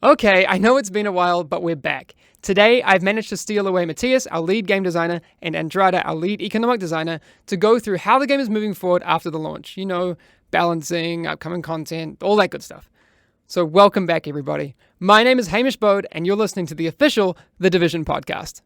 Okay, I know it's been a while, but we're back. Today, I've managed to steal away Matthias, our lead game designer, and Andrada, our lead economic designer, to go through how the game is moving forward after the launch. You know, balancing, upcoming content, all that good stuff. So welcome back, everybody. My name is Hamish Bode, and you're listening to the official The Division podcast.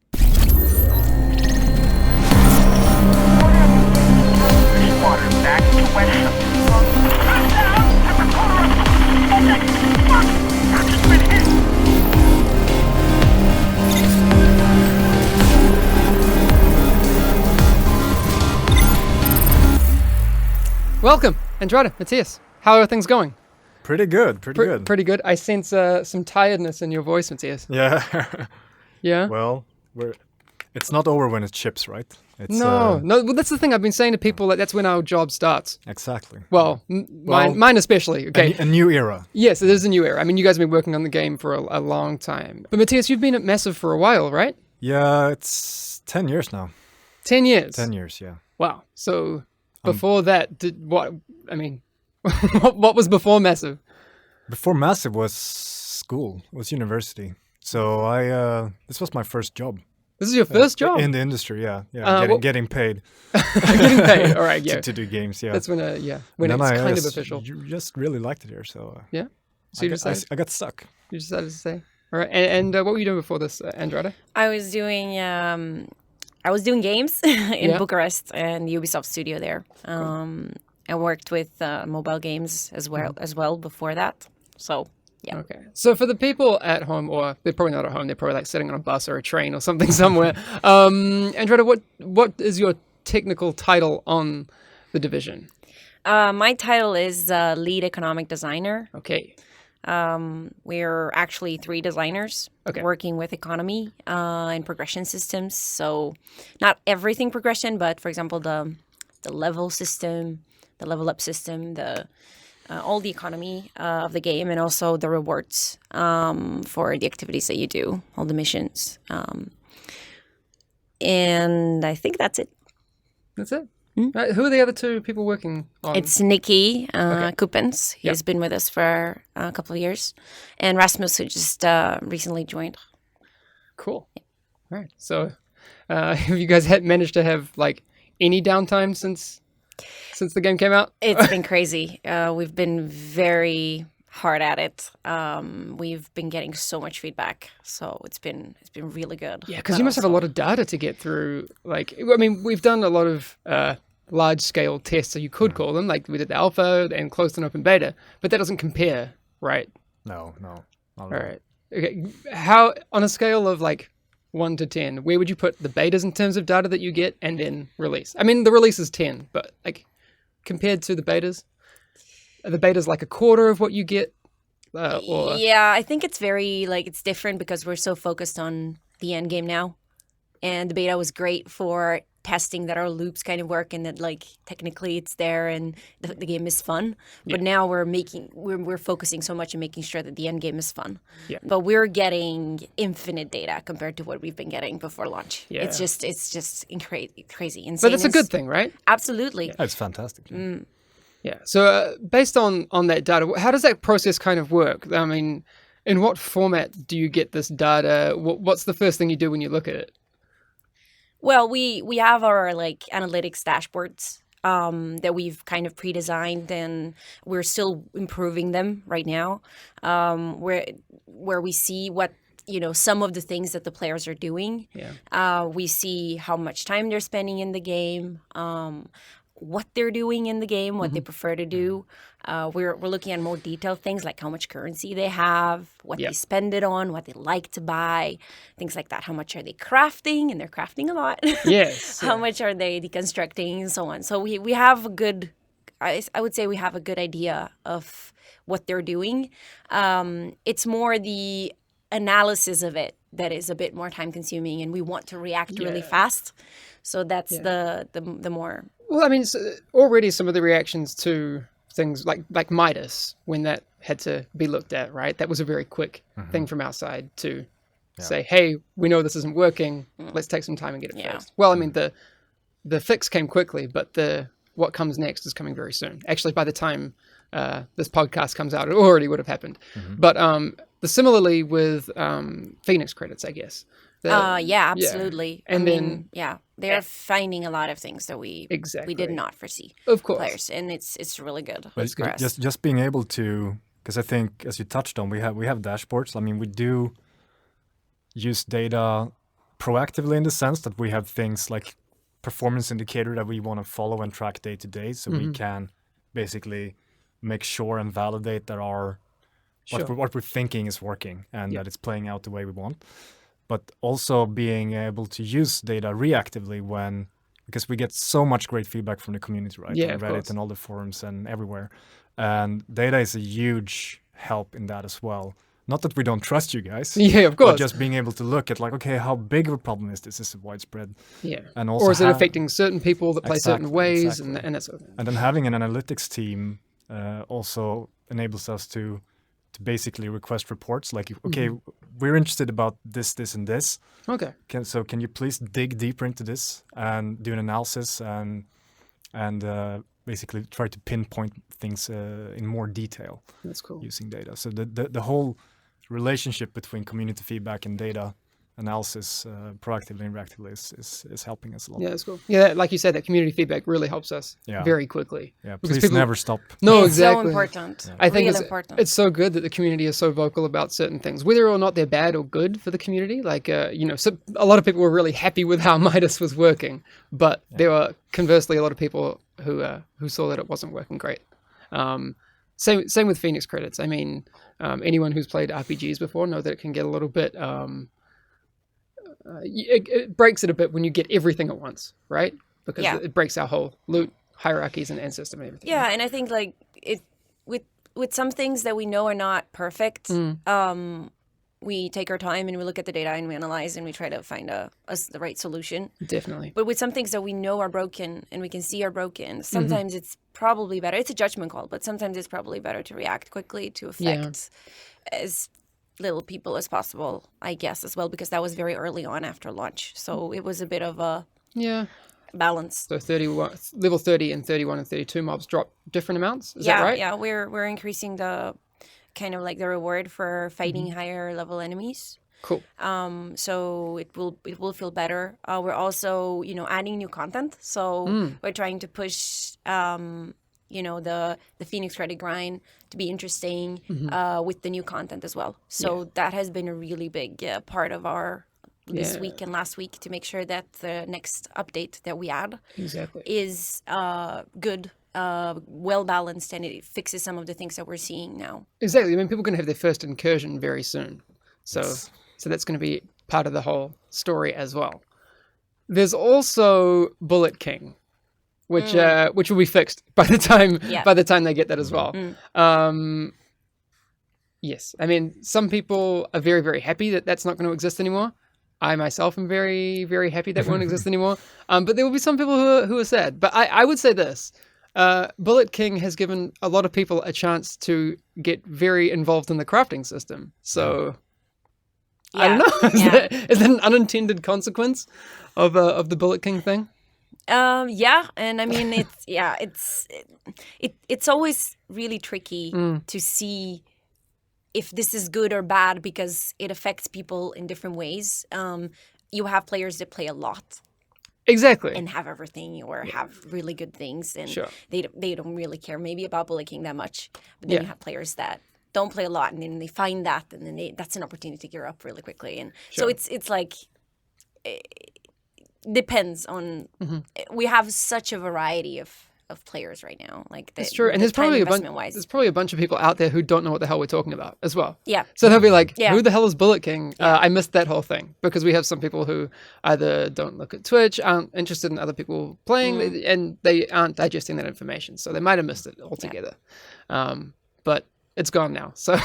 Welcome, Andrada, Matthias. How are things going? Pretty good, good. Pretty good. I sense some tiredness in your voice, Matthias. Yeah. Yeah? Well, it's not over when it ships, right? It's, No. Well, that's the thing I've been saying to people, that's when our job starts. Exactly. Well, mine especially. Okay. A new era. Yes, it is a new era. I mean, you guys have been working on the game for a long time. But Matthias, you've been at Massive for a while, right? Yeah, it's 10 years now. 10 years? 10 years, yeah. Wow. So before that, what was before Massive? Before Massive was school, was university. So this was my first job. This is your first job? In the industry, yeah. Getting paid. Getting paid, all right, yeah. to do games, yeah. That's when it's kind of official. You just really liked it here, so... yeah? So I got stuck. You decided to stay? All right, and what were you doing before this, Andrada? I was doing games in Bucharest and the Ubisoft studio there. I worked with mobile games as well before that. So, yeah. Okay. So for the people at home, or they're probably not at home, they're probably like sitting on a bus or a train or something somewhere. Andrada, what is your technical title on The Division? My title is lead economic designer. Okay. We're actually 3 designers working with economy and progression systems. So not everything progression, but for example, the level system, the level up system, all the economy of the game, and also the rewards for the activities that you do, all the missions. And I think that's it. That's it. Right. Who are the other 2 people working on? It's Nikki Kupens. He's been with us for a couple of years. And Rasmus, who just recently joined. Cool. All right. So have you guys managed to have like any downtime since the game came out? It's been crazy. We've been very hard at it. We've been getting so much feedback, so it's been really good. Yeah, because you must have a lot of data to get through. Like, I mean, we've done a lot of large-scale tests, so you could call them. Like, we did the alpha and closed and open beta, but that doesn't compare, right? No. Not all right. Okay. How, on a scale of like 1 to 10, where would you put the betas in terms of data that you get and then release? I mean, the release is 10, but like compared to the betas, are the betas like a quarter of what you get? Or... Yeah, I think it's very it's different because we're so focused on the end game now, and the beta was great for testing that our loops kind of work and that technically it's there and the game is fun. But now we're focusing so much on making sure that the end game is fun. Yeah. But we're getting infinite data compared to what we've been getting before launch. Yeah. It's just crazy, insane. But it's a good thing, right? Absolutely. Yeah. It's fantastic. Yeah. Yeah. So based on that data, how does that process kind of work? I mean, in what format do you get this data? What's the first thing you do when you look at it? Well, we have our analytics dashboards that we've kind of pre-designed, and we're still improving them right now. Where we see what some of the things that the players are doing. Yeah. We see how much time they're spending in the game. What they're doing in the game, what they prefer to do. We're looking at more detailed things like how much currency they have, what they spend it on, what they like to buy, things like that. How much are they crafting? And they're crafting a lot. Yes. How much are they deconstructing and so on. So we have a good, I would say we have a good idea of what they're doing. It's more the analysis of it that is a bit more time consuming, and we want to react really fast. So that's the more... Well, I mean, already some of the reactions to things like Midas, when that had to be looked at, right? That was a very quick thing from our side to say, hey, we know this isn't working. Let's take some time and get it fixed. Well, I mean, the fix came quickly, but what comes next is coming very soon. Actually, by the time this podcast comes out, it already would have happened. But similarly with Phoenix credits, I guess. Yeah, absolutely. And I then- mean, yeah, they're finding a lot of things that we Exactly. did not foresee. Of course. Players, and it's really good. But for us. just being able to, because I think as you touched on, we have dashboards. I mean, we do use data proactively in the sense that we have things like performance indicator that we want to follow and track day to day, so we can basically make sure and validate that what we're thinking is working and that it's playing out the way we want. But also being able to use data reactively because we get so much great feedback from the community, right? Yeah, On of Reddit course. and all the forums and everywhere. And data is a huge help in that as well. Not that we don't trust you guys. Yeah, of But course. just being able to look at like, okay, how big of a problem is this? Is it widespread? Yeah. And also Or is it have- affecting certain people that play certain Exactly, ways exactly. and that sort of thing? And then having an analytics team also enables us to basically request reports like, okay, we're interested about this, this, and this. Okay. Can you please dig deeper into this and do an analysis and basically try to pinpoint things in more detail That's cool. using data. So the whole relationship between community feedback and data analysis proactively and reactively is helping us a lot. Yeah, that's cool. Yeah, like you said, that community feedback really helps us Yeah. very quickly. Yeah, Because please people- never stop. No, it's exactly. so important. I think Real important. it's so good that the community is so vocal about certain things, whether or not they're bad or good for the community. Like, so a lot of people were really happy with how Midas was working, but there were conversely a lot of people who saw that it wasn't working great. Same with Phoenix credits. I mean, anyone who's played RPGs before know that it can get a little bit. It breaks it a bit when you get everything at once, right? Because Yeah. it breaks our whole loot hierarchies and system and everything. Yeah, and I think like it with some things that we know are not perfect. We take our time and we look at the data and we analyze and we try to find the right solution. Definitely. But with some things that we know are broken and we can see are broken, sometimes it's probably better. It's a judgment call, but sometimes it's probably better to react quickly to affect as little people as possible, I guess, as well, because that was very early on after launch. So it was a bit of a Yeah. balance. So level 30 and 31 and 32 mobs drop different amounts. Is that right? Yeah, we're increasing the kind of like the reward for fighting higher level enemies. Cool. So it will feel better. We're also adding new content. So we're trying to push the Phoenix credit grind to be interesting with the new content as well. So that has been a really big part of our this week and last week to make sure that the next update that we add Exactly. is good, well balanced, and it fixes some of the things that we're seeing now. Exactly. I mean, people are going to have their first incursion very soon. So that's going to be part of the whole story as well. There's also Bullet King, which will be fixed by the time they get that as well. Yes, I mean, some people are very, very happy that that's not going to exist anymore. I myself am very, very happy that won't exist anymore. But there will be some people who are sad. But I would say this. Bullet King has given a lot of people a chance to get very involved in the crafting system. So I don't know. Is that an unintended consequence of the Bullet King thing? Yeah, and I mean it's always really tricky to see if this is good or bad because it affects people in different ways. You have players that play a lot Exactly. and have everything or have really good things, and Sure. they don't really care maybe about Bullet King that much. But then you have players that don't play a lot, and then they find that, and then that's an opportunity to gear up really quickly. And so it's like it depends on. We have such a variety of players right now. Like It's true, and there's probably a bunch of people out there who don't know what the hell we're talking about as well. Yeah. So they'll be like, Yeah. "Who the hell is Bullet King?" I missed that whole thing because we have some people who either don't look at Twitch, aren't interested in other people playing, and they aren't digesting that information, so they might have missed it altogether. But it's gone now. So,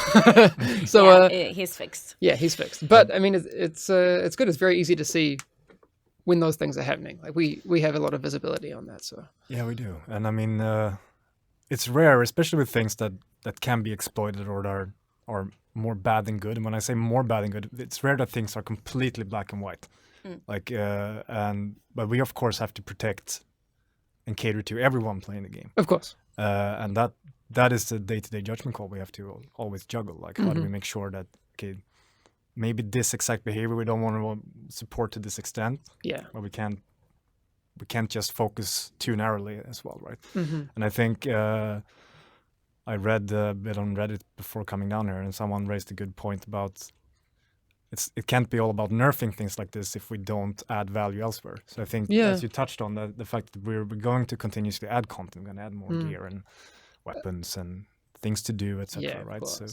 he's fixed. yeah, he's fixed. But I mean, it's good. It's very easy to see when those things are happening. Like we have a lot of visibility on that. So Yeah, we do. And I mean, it's rare, especially with things that can be exploited or that are more bad than good. And when I say more bad than good, it's rare that things are completely black and white. Like, but we of course have to protect and cater to everyone playing the game. of course, And that that is the day-to-day judgment call we have to always juggle. Like, how do we make sure that, okay, maybe this exact behavior we don't want to support to this extent, Yeah. but we can't just focus too narrowly as well, right? And I think I read a bit on Reddit before coming down here, and someone raised a good point about it can't be all about nerfing things like this if we don't add value elsewhere. So I think, as you touched on, the fact that we're going to continuously add content, we're going to add more gear and weapons and things to do, etc. Right? So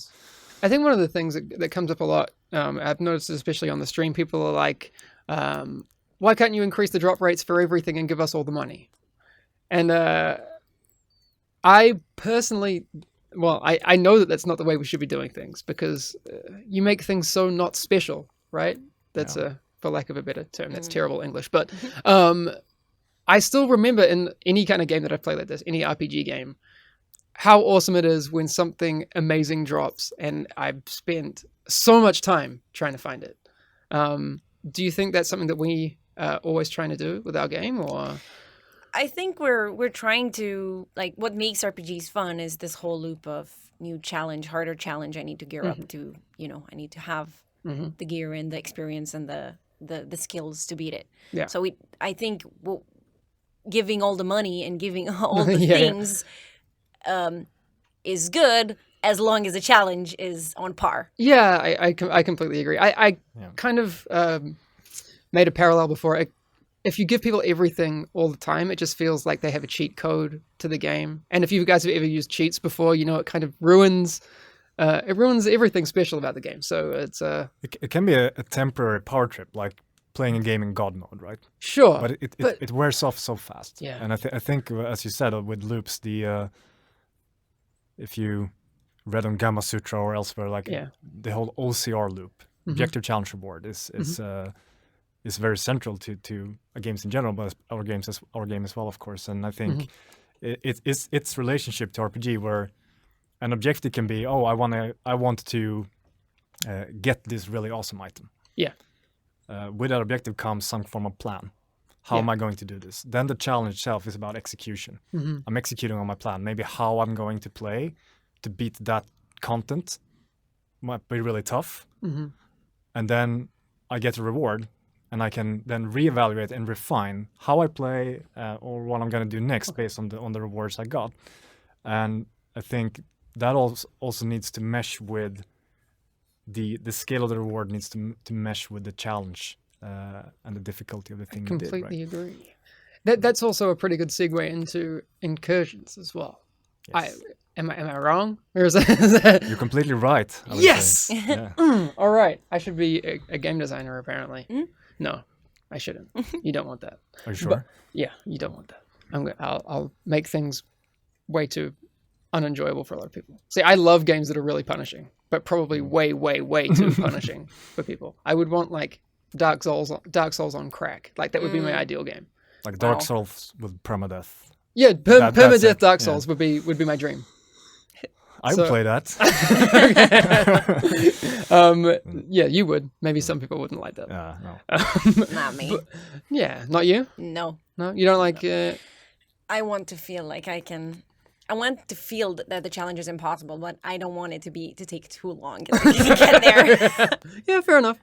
I think one of the things that comes up a lot, I've noticed especially on the stream, people are like, why can't you increase the drop rates for everything and give us all the money? And I personally, well, I know that that's not the way we should be doing things, because you make things so not special, right? That's for lack of a better term, that's terrible English. But I still remember in any kind of game that I've played like this, any RPG game, how awesome it is when something amazing drops, and I've spent so much time trying to find it. Do you think that's something that we always trying to do with our game, or? I think we're trying to, like, what makes RPGs fun is this whole loop of new challenge, harder challenge. I need to gear up to, I need to have the gear and the experience and the skills to beat it. Yeah. So I think giving all the money and giving all the things is good as long as the challenge is on par. Yeah, I completely agree. I kind of made a parallel before. If you give people everything all the time, it just feels like they have a cheat code to the game. And if you guys have ever used cheats before, it kind of ruins everything special about the game. So it's it can be a temporary power trip, like playing a game in God mode, right? Sure, but it wears off so fast. Yeah. And I think, as you said, with loops, if you read on Gamma Sutra or elsewhere, like the whole OCR loop, objective challenge reward, is very central to games in general, but our game as well, of course. And I think it's its relationship to RPG, where an objective can be, I want to get this really awesome item. Yeah. With that objective comes some form of plan. How am I going to do this? Then the challenge itself is about execution. I'm executing on my plan. Maybe how I'm going to play to beat that content might be really tough. And then I get a reward, and I can then reevaluate and refine how I play or what I'm going to do next based on the rewards I got. And I think that also needs to mesh with the scale of the reward needs to mesh with the challenge and the difficulty of the thing you did. Completely agree. That's also a pretty good segue into incursions as well. Yes. Am I wrong? Or is that... You're completely right. Yes! Yeah. All right. I should be a game designer, apparently. No, I shouldn't. You don't want that. Are you sure? But, yeah, you don't want that. I'll make things way too unenjoyable for a lot of people. See, I love games that are really punishing, but probably way, way, way too punishing for people. I would want like Dark Souls on crack. Like that would be my ideal game. Like Dark Souls with permadeath. Yeah, That's permadeath it. Dark Souls would be my dream. I would play that. Yeah, you would. Maybe some people wouldn't like that. No. Not me. Yeah, not you? No. No, you don't like... I want to feel like I want to feel that the challenge is impossible, but I don't want it to take too long to get there. Yeah, fair enough.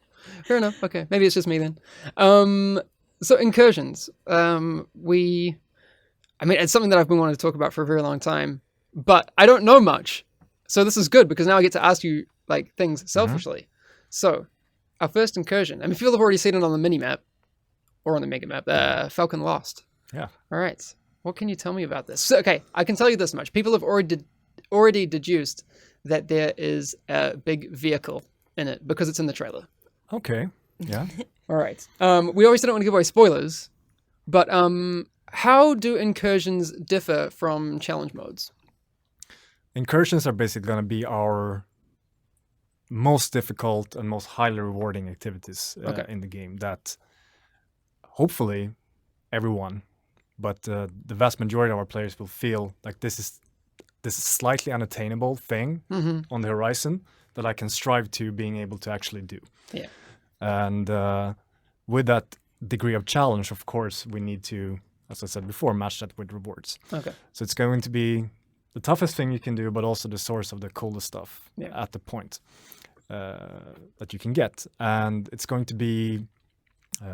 Okay, maybe it's just me then. So incursions. It's something that I've been wanting to talk about for a very long time, but I don't know much. So this is good because now I get to ask you like things selfishly. So our first incursion, people have already seen it on the mini map or on the mega map, Falcon Lost. Yeah. All right. What can you tell me about this? So, okay, I can tell you this much. People have already deduced that there is a big vehicle in it because it's in the trailer. Okay. Yeah. All right. We obviously don't want to give away spoilers, but how do incursions differ from challenge modes? Incursions are basically going to be our most difficult and most highly rewarding activities in the game that hopefully everyone, but the vast majority of our players will feel like this is slightly unattainable thing on the horizon that I can strive to being able to actually do. Yeah. And with that degree of challenge, of course, we need to, as I said before, match that with rewards. Okay. So it's going to be the toughest thing you can do, but also the source of the coolest stuff at the point that you can get. And it's going to be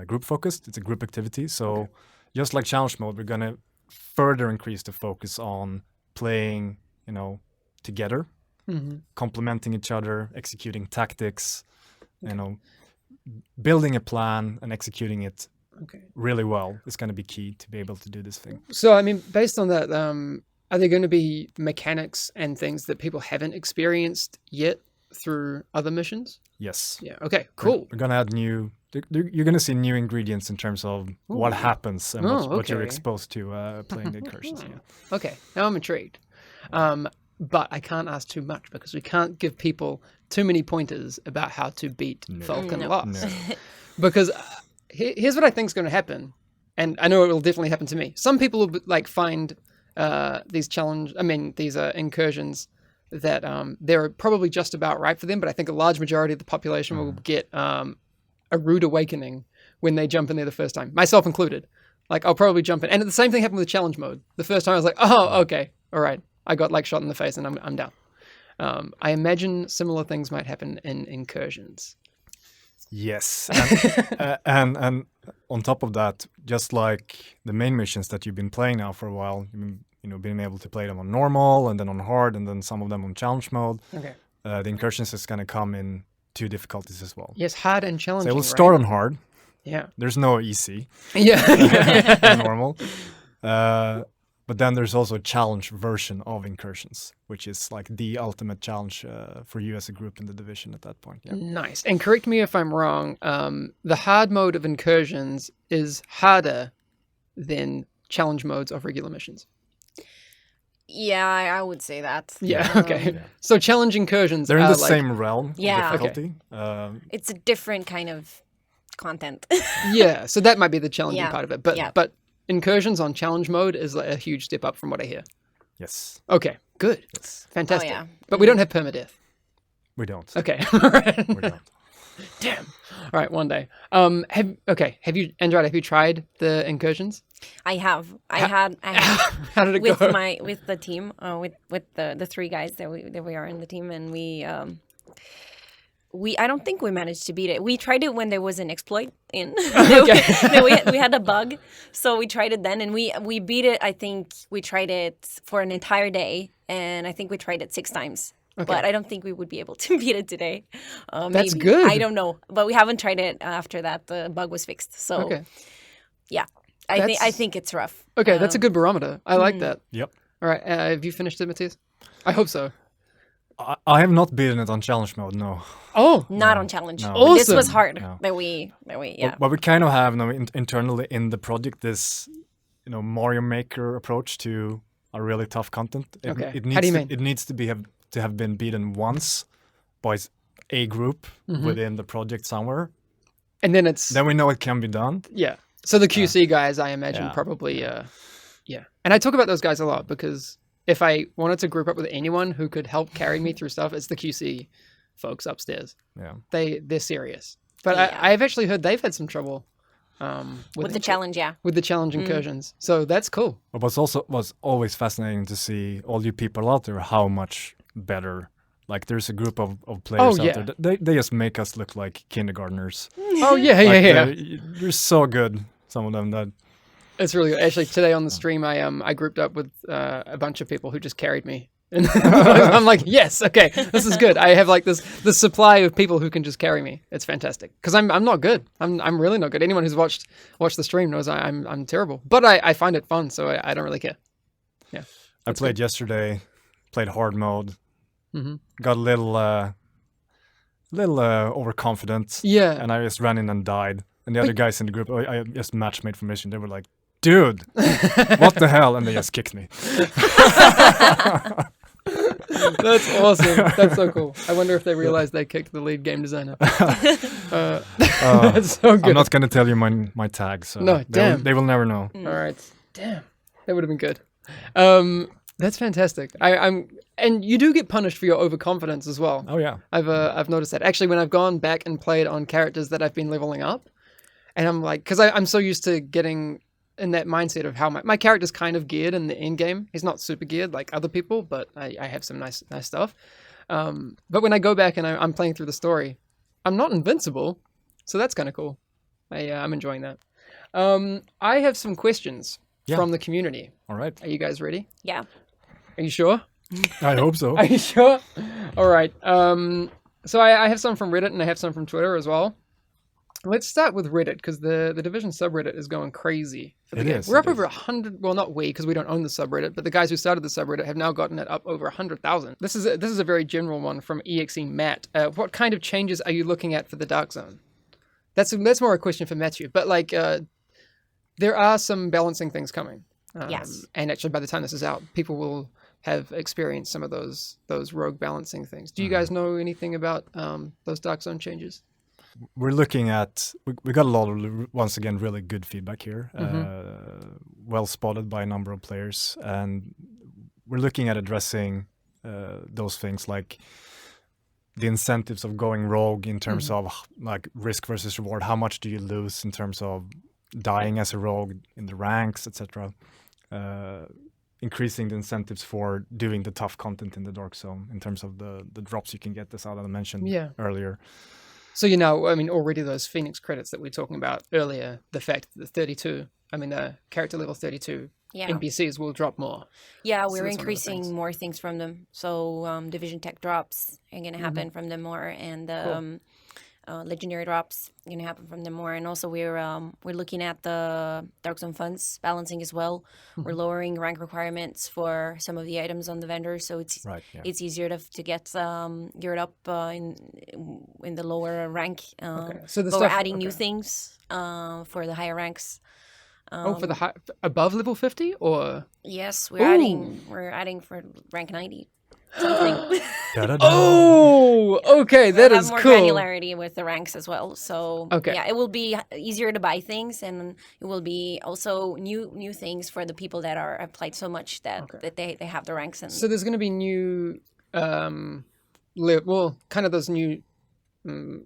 group focused. It's a group activity. So just like challenge mode, we're going to further increase the focus on playing, together, complementing each other, executing tactics, building a plan and executing it really well is going to be key to be able to do this thing. So, I mean, based on that, are there going to be mechanics and things that people haven't experienced yet through other missions? Yes. Yeah. Okay, cool. We're going to add you're going to see new ingredients in terms of what happens and what you're exposed to playing the incursions. Yeah. Okay, now I'm intrigued. But I can't ask too much because we can't give people too many pointers about how to beat Falcon Lost. Because here's what I think is going to happen, and I know it will definitely happen to me. Some people will find these incursions that they're probably just about right for them, but I think a large majority of the population will get a rude awakening when they jump in there the first time, myself included. Like, I'll probably jump in. And the same thing happened with challenge mode. The first time I was like, oh, okay, all right. I got shot in the face and I'm down. I imagine similar things might happen in incursions. Yes. And on top of that, just like the main missions that you've been playing now for a while, being able to play them on normal and then on hard and then some of them on challenge mode. Okay. The incursions is going to come in 2 difficulties as well. Yes, hard and challenging. So it will start on hard. Yeah. There's no easy. Yeah. Normal. But then there's also a challenge version of incursions, which is like the ultimate challenge for you as a group in the division at that point. Yeah. Nice. And correct me if I'm wrong, the hard mode of incursions is harder than challenge modes of regular missions. Yeah, I would say that. Yeah, okay. So challenge incursions they're in the same realm of difficulty. Okay. It's a different kind of content. Yeah, so that might be the challenging part of it. But incursions on challenge mode is a huge step up from what I hear. Yes. Okay, good. Yes. Fantastic. Oh, yeah. But we don't have permadeath. We don't. Okay. We don't. Damn. All right, one day. Have you, Andrade, have you tried the incursions? I have. I had How did it with go? With the team, with the 3 guys that we are in the team, and I don't think we managed to beat it. We tried it when there was an exploit in. we had a bug, so we tried it then, and we beat it. I think we tried it for an entire day, and I think we tried it 6 times. Okay. But I don't think we would be able to beat it today. That's good. I don't know, but we haven't tried it after that. The bug was fixed, so yeah. I think it's rough. Okay, that's a good barometer. I like that. Yep. All right, have you finished it, Matthias? I hope so. I have not beaten it on challenge mode, no. Oh, not on challenge. No. Awesome. This was hard. No. That we yeah. But we kind of have now internally in the project this, Mario Maker approach to a really tough content. It needs How do you mean? It needs to have been beaten once by a group within the project somewhere, and then we know it can be done. Yeah. So the QC guys, I imagine, probably, yeah. And I talk about those guys a lot because if I wanted to group up with anyone who could help carry me through stuff, it's the QC folks upstairs. Yeah. They're serious. But I've actually heard they've had some trouble with the challenge, with the challenge incursions. So that's cool. But was always fascinating to see all you people out there how much better. Like there's a group of players out there. They just make us look like kindergartners. Oh yeah. You're so good. Some of them that. It's really good. Actually, today on the stream, I grouped up with a bunch of people who just carried me. And I'm like, yes, okay, this is good. I have like this supply of people who can just carry me. It's fantastic because I'm not good. I'm really not good. Anyone who's watched the stream knows I'm terrible. But I find it fun, so I don't really care. Yeah. I played yesterday. Played hard mode. Mm-hmm. Got a little overconfident. Yeah. And I just ran in and died. And the other guys in the group, I just matchmade for mission. They were like, dude, what the hell? And they just kicked me. That's awesome. That's so cool. I wonder if they realized they kicked the lead game designer. That's so good. I'm not going to tell you my tag. So no, damn. They will never know. All right. Damn. That would have been good. That's fantastic. And you do get punished for your overconfidence as well. Oh yeah. I've noticed that. Actually, when I've gone back and played on characters that I've been leveling up, and I'm like, because I'm so used to getting in that mindset of how my character's kind of geared in the end game. He's not super geared like other people, but I have some nice stuff. But when I go back and I'm playing through the story, I'm not invincible, so that's kind of cool. I'm enjoying that. I have some questions from the community. All right. Are you guys ready? Yeah. Are you sure? I hope so. Are you sure? All right. So I have some from Reddit and I have some from Twitter as well. Let's start with Reddit because the Division subreddit is going crazy for the It game. is, We're up it over 100. Well, not we because we don't own the subreddit, but the guys who started the subreddit have now gotten it up over 100,000. This is a very general one from EXE Matt. What kind of changes are you looking at for the Dark Zone? That's more a question for Matthew, but like there are some balancing things coming. Yes. And actually, by the time this is out, people will have experienced some of those rogue balancing things. Do you guys know anything about those Dark Zone changes? We're looking at, we got a lot of, once again, really good feedback here. Well spotted by a number of players. And we're looking at addressing those things like the incentives of going rogue in terms of like risk versus reward. How much do you lose in terms of dying as a rogue in the ranks, etc. Increasing the incentives for doing the tough content in the Dark Zone in terms of the drops you can get, as Alan mentioned earlier. So already those Phoenix credits that we were talking about earlier, the fact that the character level 32 NPCs will drop more. Yeah, So we're that's one of the things. increasing more things from them. So Division Tech drops are going to happen from them more, and Legendary drops are going to happen from them more. And also we're looking at the Dark Zone funds balancing as well. We're lowering rank requirements for some of the items on the vendors, so it's easier to get geared up in the lower rank. So the but we're stuff adding new things for the higher ranks. for the above level 50 or Yes, we're adding for rank 90 something. oh, okay, that We'll is have more cool. granularity with the ranks as well. So Okay. yeah, it will be easier to buy things, and it will be also new things for the people that have played so much that they have the ranks. And So there's going to be new, kind of those new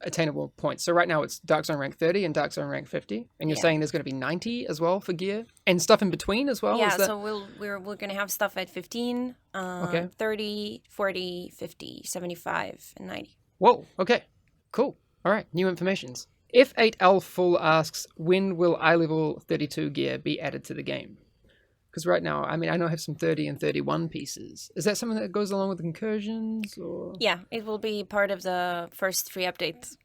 attainable points. So right now it's Dark Zone rank 30 and Dark Zone rank 50, and you're saying there's going to be 90 as well for gear and stuff in between as well. yeah, Is that... so we're going to have stuff at 15, 30, 40, 50, 75, and 90. Whoa. Okay. Cool. All right. New informations. F8L Full asks, when will iLevel 32 gear be added to the game? Because right now, I know I have some 30 and 31 pieces. Is that something that goes along with incursions or? Yeah, it will be part of the first free update,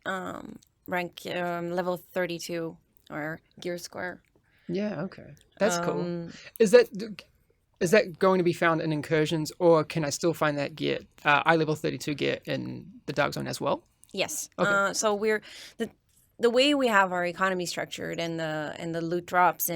rank level 32 or gear square. Yeah. Okay. That's cool. Is that going to be found in incursions, or can I still find that gear, iLevel 32 gear in the Dark Zone as well? Yes. Okay. So we're the way we have our economy structured and the loot drops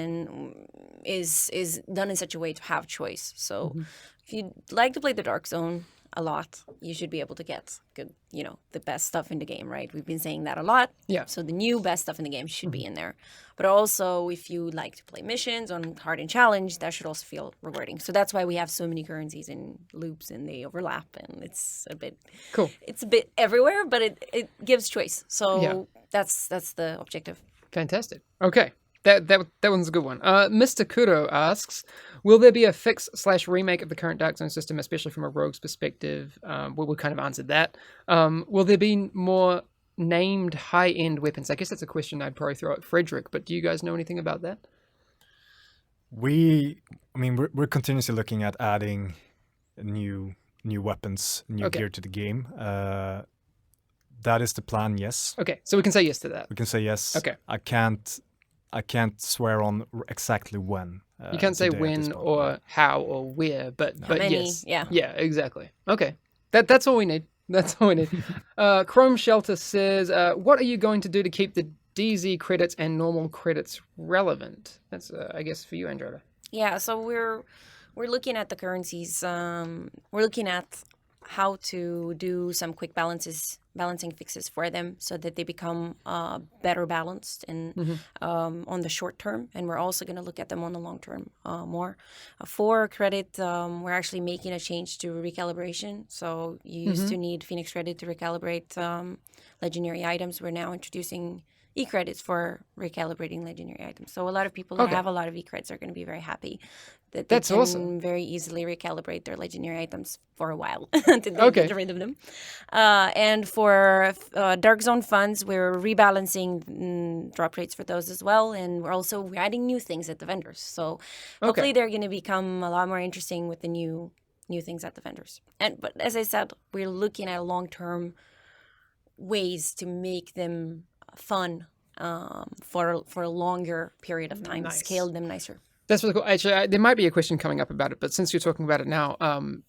is done in such a way to have choice. So if you'd like to play the Dark Zone a lot, you should be able to get good, the best stuff in the game, right? We've been saying that a lot. Yeah. So the new best stuff in the game should be in there. But also, if you like to play missions on hard and challenge, that should also feel rewarding. So that's why we have so many currencies and loops, and they overlap, and it's a bit Cool. It's a bit everywhere, but it gives choice. So that's the objective. Fantastic. Okay. That one's a good one. Mr. Kudo asks, will there be a fix/remake of the current Dark Zone system, especially from a rogue's perspective? We kind of answered that. Will there be more named high-end weapons? I guess that's a question I'd probably throw at Frederick, but do you guys know anything about that? We're continuously looking at adding new weapons, new gear to the game. That is the plan, yes. Okay, so we can say yes to that. We can say yes. Okay. I can't swear on exactly when. You can't say today at this when point. or how or where, but Many, yes. yeah. Yeah, exactly. Okay. That's all we need. That's all we need. Chrome Shelter says, what are you going to do to keep the DZ credits and normal credits relevant? That's, I guess, for you, Androta. Yeah, so we're looking at the currencies. We're looking at how to do some quick balances balancing fixes for them so that they become better balanced and on the short term. And we're also going to look at them on the long term more. For credit, we're actually making a change to recalibration. So you used to need Phoenix Credit to recalibrate legendary items. We're now introducing e-credits for recalibrating legendary items. So a lot of people that have a lot of e-credits are going to be very happy that they That's can awesome. very easily recalibrate their legendary items for a while until they get rid of them. And for Dark Zone funds, we're rebalancing drop rates for those as well. And we're also adding new things at the vendors. So hopefully they're going to become a lot more interesting with the new things at the vendors. But as I said, we're looking at long-term ways to make them fun for a longer period of time, scale them nicer. That's really cool. Actually, there might be a question coming up about it, but since you're talking about it now,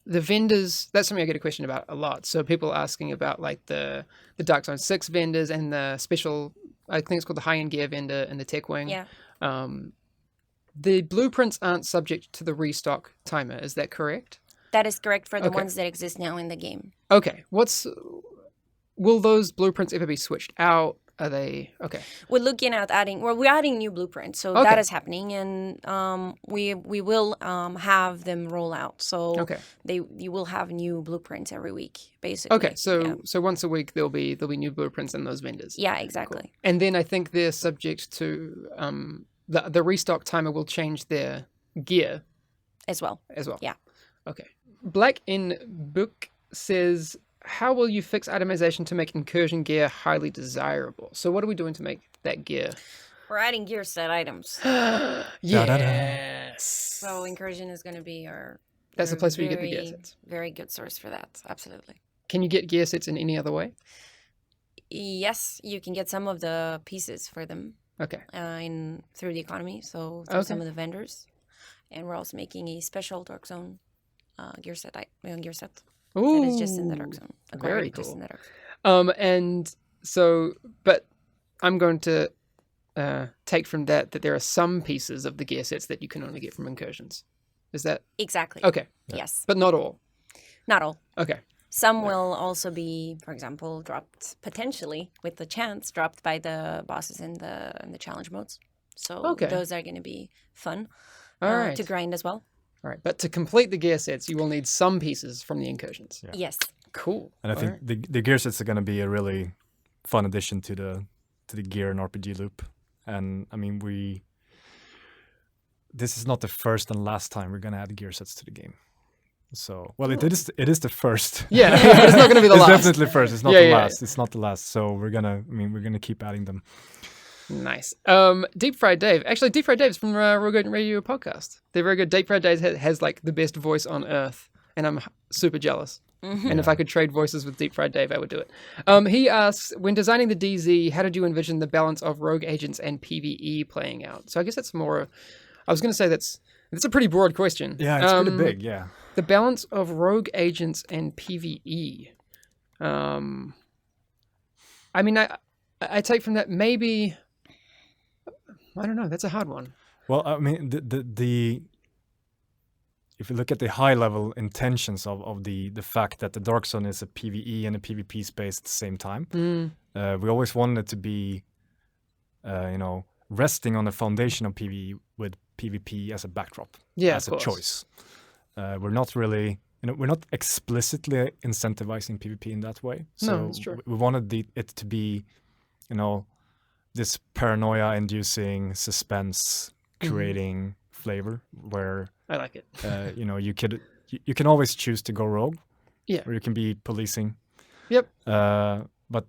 the vendors, that's something I get a question about a lot. So people asking about like the Dark Zone 6 vendors and the special, I think it's called the high-end gear vendor and the Tech Wing. Yeah. The blueprints aren't subject to the restock timer. Is that correct? That is correct for the ones that exist now in the game. Okay. Will those blueprints ever be switched out? Are they okay? We're looking at we're adding new blueprints, so that is happening, and we will have them roll out. So you will have new blueprints every week, basically. Okay, so once a week there'll be new blueprints in those vendors. Yeah, exactly. Cool. And then I think they're subject to the restock timer will change their gear as well. Yeah. Okay. Black in Book says, how will you fix itemization to make incursion gear highly desirable? So what are we doing to make that gear? We're adding gear set items. Yes. So incursion is going to be That's the place where you get the gear sets. Very good source for that. Absolutely. Can you get gear sets in any other way? Yes, you can get some of the pieces for them. Okay. Through the economy, so through some of the vendors, and we're also making a special Dark Zone gear set. Ooh, that is just in the Dark Zone. Very cool. Just in the Dark Zone. And so, but I'm going to take from that there are some pieces of the gear sets that you can only get from incursions. Is that exactly? Okay. Yes, but not all. Not all. Okay. Some will also be, for example, dropped potentially with the chance dropped by the bosses in the challenge modes. So those are going to be fun to grind as well. All right, but to complete the gear sets, you will need some pieces from the incursions. Yeah. Yes. Cool. And I think the gear sets are going to be a really fun addition to the gear and RPG loop. And I mean, this is not the first and last time we're going to add gear sets to the game. So, well, it is the first. Yeah, it's not going to be the last. It's definitely first. It's not the last. It's not the last. So we're gonna keep adding them. Nice. Deep Fried Dave. Actually, Deep Fried Dave's from Rogue Radio podcast. They're very good. Deep Fried Dave has like the best voice on earth, and I'm super jealous. Mm-hmm. And if I could trade voices with Deep Fried Dave, I would do it. He asks, when designing the DZ, how did you envision the balance of rogue agents and PvE playing out? So I guess that's more. I was going to say that's a pretty broad question. Yeah, it's pretty big. Yeah. The balance of rogue agents and PvE. I mean, I take from that maybe. I don't know. That's a hard one. Well, I mean, the if you look at the high level intentions of the fact that the Dark Zone is a PvE and a PvP space at the same time, we always wanted it to be, resting on the foundation of PvE with PvP as a backdrop, as a choice. We're not really, we're not explicitly incentivizing PvP in that way. So that's true. We wanted it to be, this paranoia-inducing suspense, creating flavor where I like it. you can always choose to go rogue, yeah, or you can be policing. Yep. But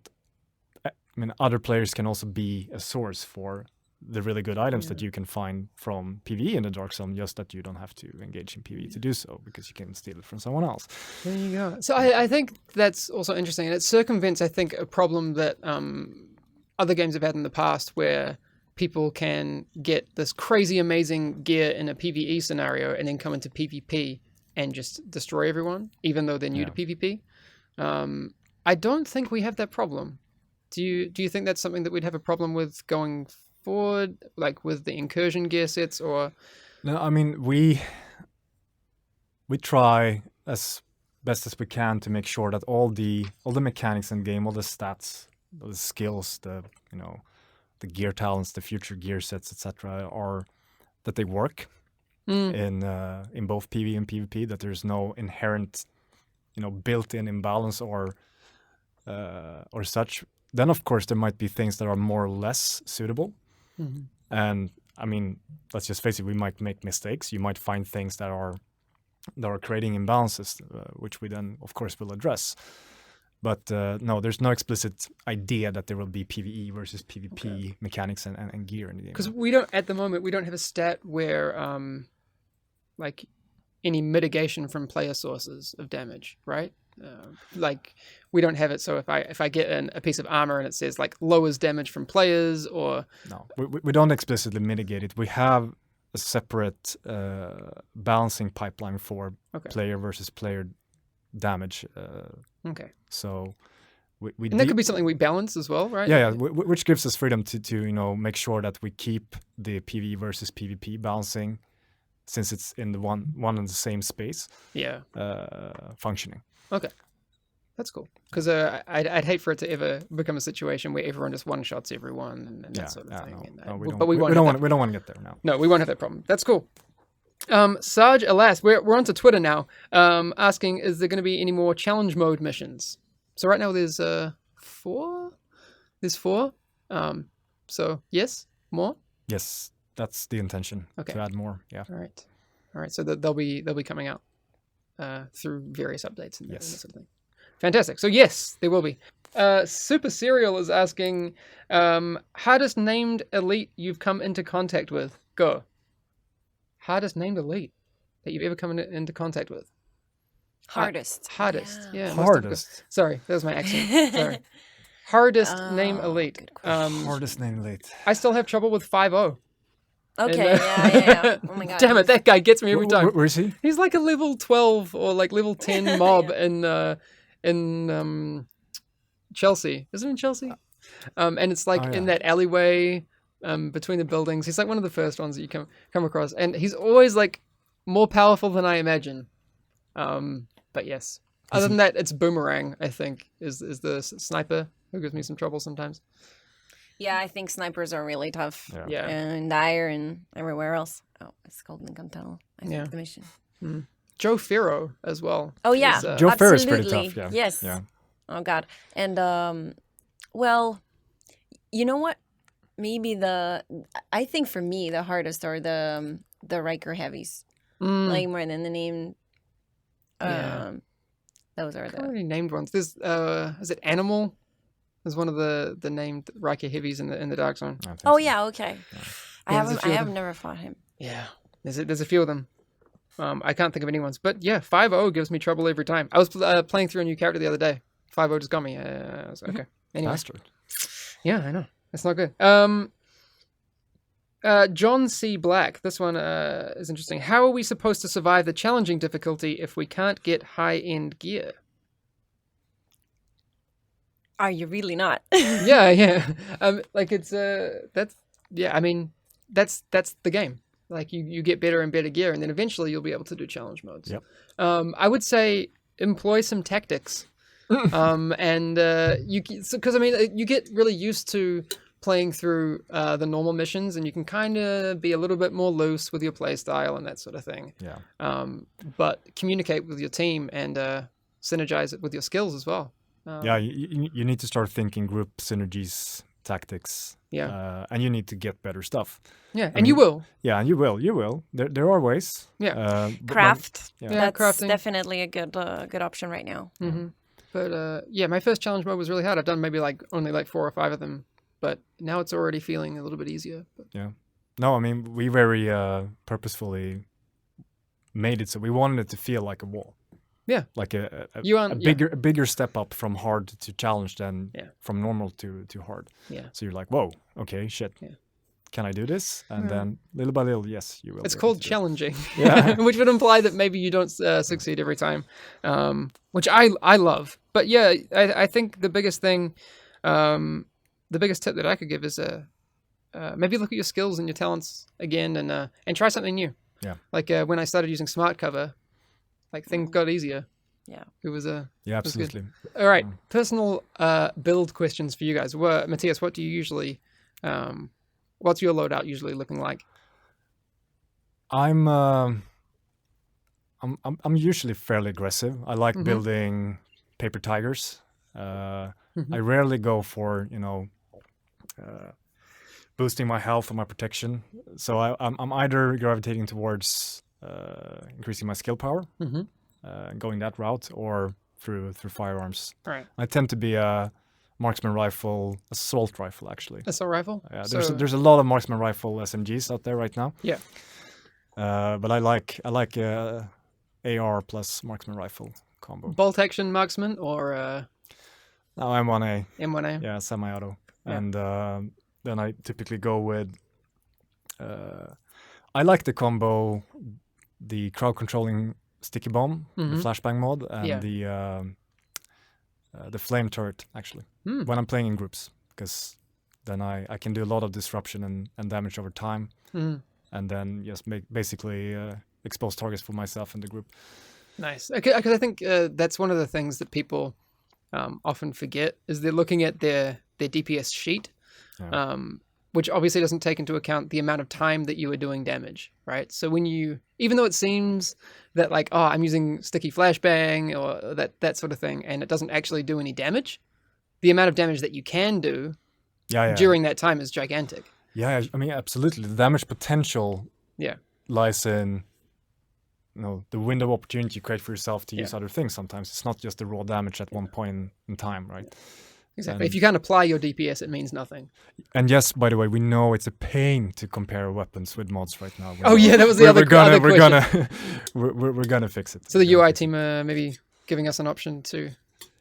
I mean, other players can also be a source for the really good items that you can find from PvE in the Dark Zone, just that you don't have to engage in PvE to do so, because you can steal it from someone else. There you go. So I think that's also interesting, and it circumvents, I think, a problem that other games have had in the past, where people can get this crazy amazing gear in a PvE scenario and then come into PvP and just destroy everyone, even though they're new to PvP. I don't think we have that problem. Do you think that's something that we'd have a problem with going forward, like with the incursion gear sets? Or no, I mean, we try as best as we can to make sure that all the mechanics in game, all the stats, the skills, the the gear talents, the future gear sets, etc., are that they work in both PvE and PvP. That there's no inherent built-in imbalance or such. Then of course there might be things that are more or less suitable. And I mean, let's just face it, we might make mistakes. You might find things that are creating imbalances, which we then of course will address. But no, there's no explicit idea that there will be PvE versus PvP mechanics and gear in the game. Because we don't, at the moment, we don't have a stat where, like, any mitigation from player sources of damage, right? Like, we don't have it. So if I get a piece of armor and it says like lowers damage from players, or no, we don't explicitly mitigate it. We have a separate balancing pipeline for player versus player damage. Okay. So we and that could be something we balance as well, right? Yeah. Which gives us freedom to make sure that we keep the PvE versus PvP balancing, since it's in the one and the same space. Yeah. Functioning. Okay. That's cool. Because I'd hate for it to ever become a situation where everyone just one shots everyone and that sort of thing. No, but we don't want to get there now. No, we won't have that problem. That's cool. Sarge, alas, we're onto Twitter now. Asking, is there going to be any more challenge mode missions? So right now there's 4. There's 4. So yes, more. Yes, that's the intention. Okay. To add more. Yeah. All right. So they'll be coming out through various updates and that sort of thing. Fantastic. So yes, there will be. Super Serial is asking, hardest named elite you've come into contact with. Go. Hardest named elite that you've ever come into contact with. Hardest. Yeah. Hardest. Sorry, that was my accent. Sorry. Hardest name elite. Hardest name elite. I still have trouble with 5-0. Okay, yeah. Oh my god. Damn it, that guy gets me every time. Where is he? He's like a level 12 or like level 10 mob in Chelsea. Isn't it in Chelsea? And it's like in that alleyway between the buildings. He's like one of the first ones that you come across. And he's always like more powerful than I imagine. But yes. Other than that, it's Boomerang, I think, is the sniper who gives me some trouble sometimes. Yeah, I think snipers are really tough. Yeah. And Dire and everywhere else. Oh, it's called Lincoln Tunnel. I think the mission. Joe Ferro as well. Oh yeah, Joe Ferro is pretty absolutely. tough. Yeah. Yes. Yeah. Oh god. And well, you know what? Maybe I think for me the hardest are the Riker heavies. Like more than the name. Those are I already named ones. There's is it Animal? There's one of the named Riker heavies in the Dark Zone. Oh yeah, okay. Yeah, I have never fought him. Yeah, there's a few of them. I can't think of any ones, but yeah, 5-0 gives me trouble every time. I was playing through a new character the other day. 5-0 just got me. Okay. Anyway. Bastard. Yeah, I know. It's not good. John C. Black. This one is interesting. How are we supposed to survive the challenging difficulty if we can't get high-end gear? Are you really not? Yeah. Like it's I mean, that's the game. Like you get better and better gear, and then eventually you'll be able to do challenge modes. Yep. I would say employ some tactics, and because I mean you get really used to playing through the normal missions, and you can kind of be a little bit more loose with your play style and that sort of thing. Yeah. But communicate with your team and synergize it with your skills as well. You need to start thinking group synergies, tactics. Yeah. And you need to get better stuff. Yeah, and you will. Yeah, and you will. There are ways. Yeah. Craft. Yeah, That's crafting. Definitely a good option right now. Mm-hmm. But my first challenge mode was really hard. I've done maybe only 4 or 5 of them, but now it's already feeling a little bit easier. But. Yeah. No, I mean we very purposefully made it so we wanted it to feel like a wall. Yeah. Like a bigger step up from hard to challenge than from normal to hard. Yeah. So you're like, whoa, okay, shit. Yeah. Can I do this? And then little by little, yes, you will. It's called challenging, which would imply that maybe you don't succeed every time, which I love. But yeah, I think the biggest thing, the biggest tip that I could give is maybe look at your skills and your talents again and try something new. Yeah. Like when I started using Smart Cover, like things got easier. Yeah. It was a Yeah, That's good. absolutely. all right. Personal build questions for you guys. Matthias, what do you usually? What's your loadout usually looking like? I'm usually fairly aggressive. I like Mhm. building paper tigers. Mhm. I rarely go for boosting my health or my protection. So I'm either gravitating towards increasing my skill power, Mhm. going that route, or through firearms. All right. I tend to be a marksman rifle, assault rifle actually. Assault rifle. There's a lot of marksman rifle SMGs out there right now. Yeah. But I like AR plus marksman rifle combo. Bolt action marksman or Now I'm on a M1A. yeah semi-auto, Yeah. and then I typically go with. I like the combo, the crowd controlling sticky bomb, Mhm. the flashbang mod, and Yeah. the flame turret actually Hmm. when I'm playing in groups, because then I can do a lot of disruption and damage over time, Mhm. and then just basically expose targets for myself and the group. Nice. Because I think that's one of the things that people often forget is they're looking at their DPS sheet, Yeah. which obviously doesn't take into account the amount of time that you are doing damage, right? So when even though it seems that like, oh, I'm using sticky flashbang or that sort of thing, and it doesn't actually do any damage, the amount of damage that you can do Yeah. during that time is gigantic. Yeah, I mean, absolutely. The damage potential Yeah. lies in, the window of opportunity you create for yourself to use Yeah. other things sometimes. It's not just the raw damage at one point in time, right? Exactly. And- If you can't apply your DPS, it means nothing. And yes, by the way, we know it's a pain to compare weapons with mods right now. We Oh, know- yeah, that was the we're other gonna, question. we're gonna we're gonna fix it. So the We're gonna UI fix it. team are maybe giving us an option to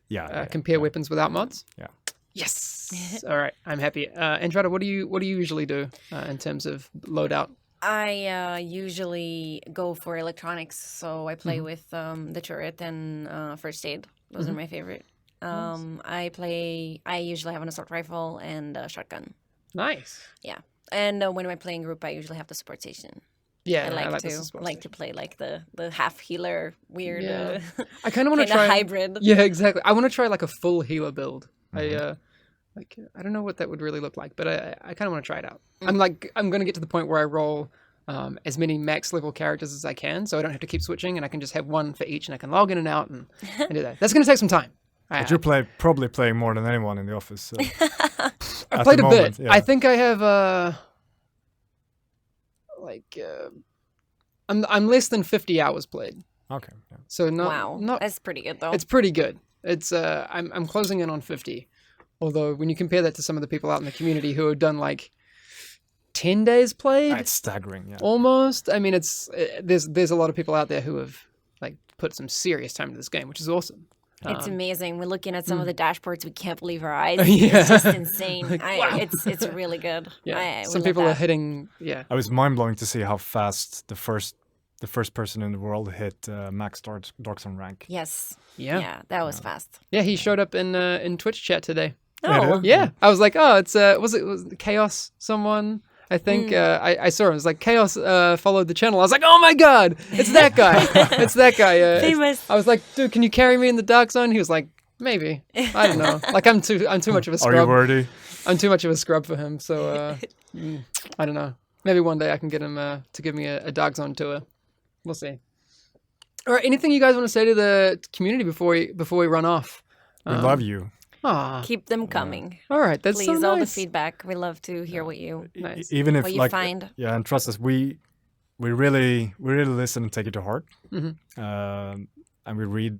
Yeah. compare yeah. weapons without mods. Yeah. Yes. All right. I'm happy. Andrada, what do you usually do in terms of loadout? I usually go for electronics, so I play Mhm. with the turret and first aid. Those are my favorite. I usually have an assault rifle and a shotgun. Nice. And when I play in group, I usually have the support station. Yeah, I like this to as well. play like the half healer weird Yeah. I kind of want kind to of try. hybrid. Yeah, exactly. I want to try like a full healer build. Mhm. I don't know what that would really look like, but I kind of want to try it out. I'm going to get to the point where I roll as many max level characters as I can, so I don't have to keep switching, and I can just have one for each, and I can log in and out and do that. That's going to take some time. But you're probably playing more than anyone in the office. So. I at played the a moment, bit. yeah. I think I have I'm less than 50 hours played, Okay. Yeah. so Wow, not that's pretty good though. It's pretty good. It's I'm closing in on 50. Although when you compare that to some of the people out in the community who have done like 10 days played, It's staggering. Yeah. almost. I mean, there's a lot of people out there who have like put some serious time into this game, which is awesome. It's amazing. We're looking at some of the dashboards. We can't believe our eyes. Yeah. It's just insane. Like, wow. It's really good. Yeah, we some love people are that. hitting. Yeah, I was mind blowing to see how fast the first person in the world hit max Dark Zone rank. Yes. yeah, Yeah, that was fast. yeah. He showed up in Twitch chat today. Oh, Yeah. Yeah, I was like, oh, it's was it Chaos someone? I think I saw him. It was like Chaos followed the channel. I was like, oh my god, it's that guy. It's that guy. Famous. I was like, dude, can you carry me in the Dark Zone? He was like, maybe. I don't know. Like I'm too much of a Are you scrub. worthy? I'm too much of a scrub for him. So I don't know. Maybe one day I can get him to give me a Dark Zone tour. We'll see. All right. Anything you guys want to say to the community before we run off? We love you. Ah. Keep them coming. All right. That's Please, so all the nice. feedback. We love to hear what you Nice. Even if what you like find. yeah, and trust us, we really listen and take it to heart, Mhm. and we read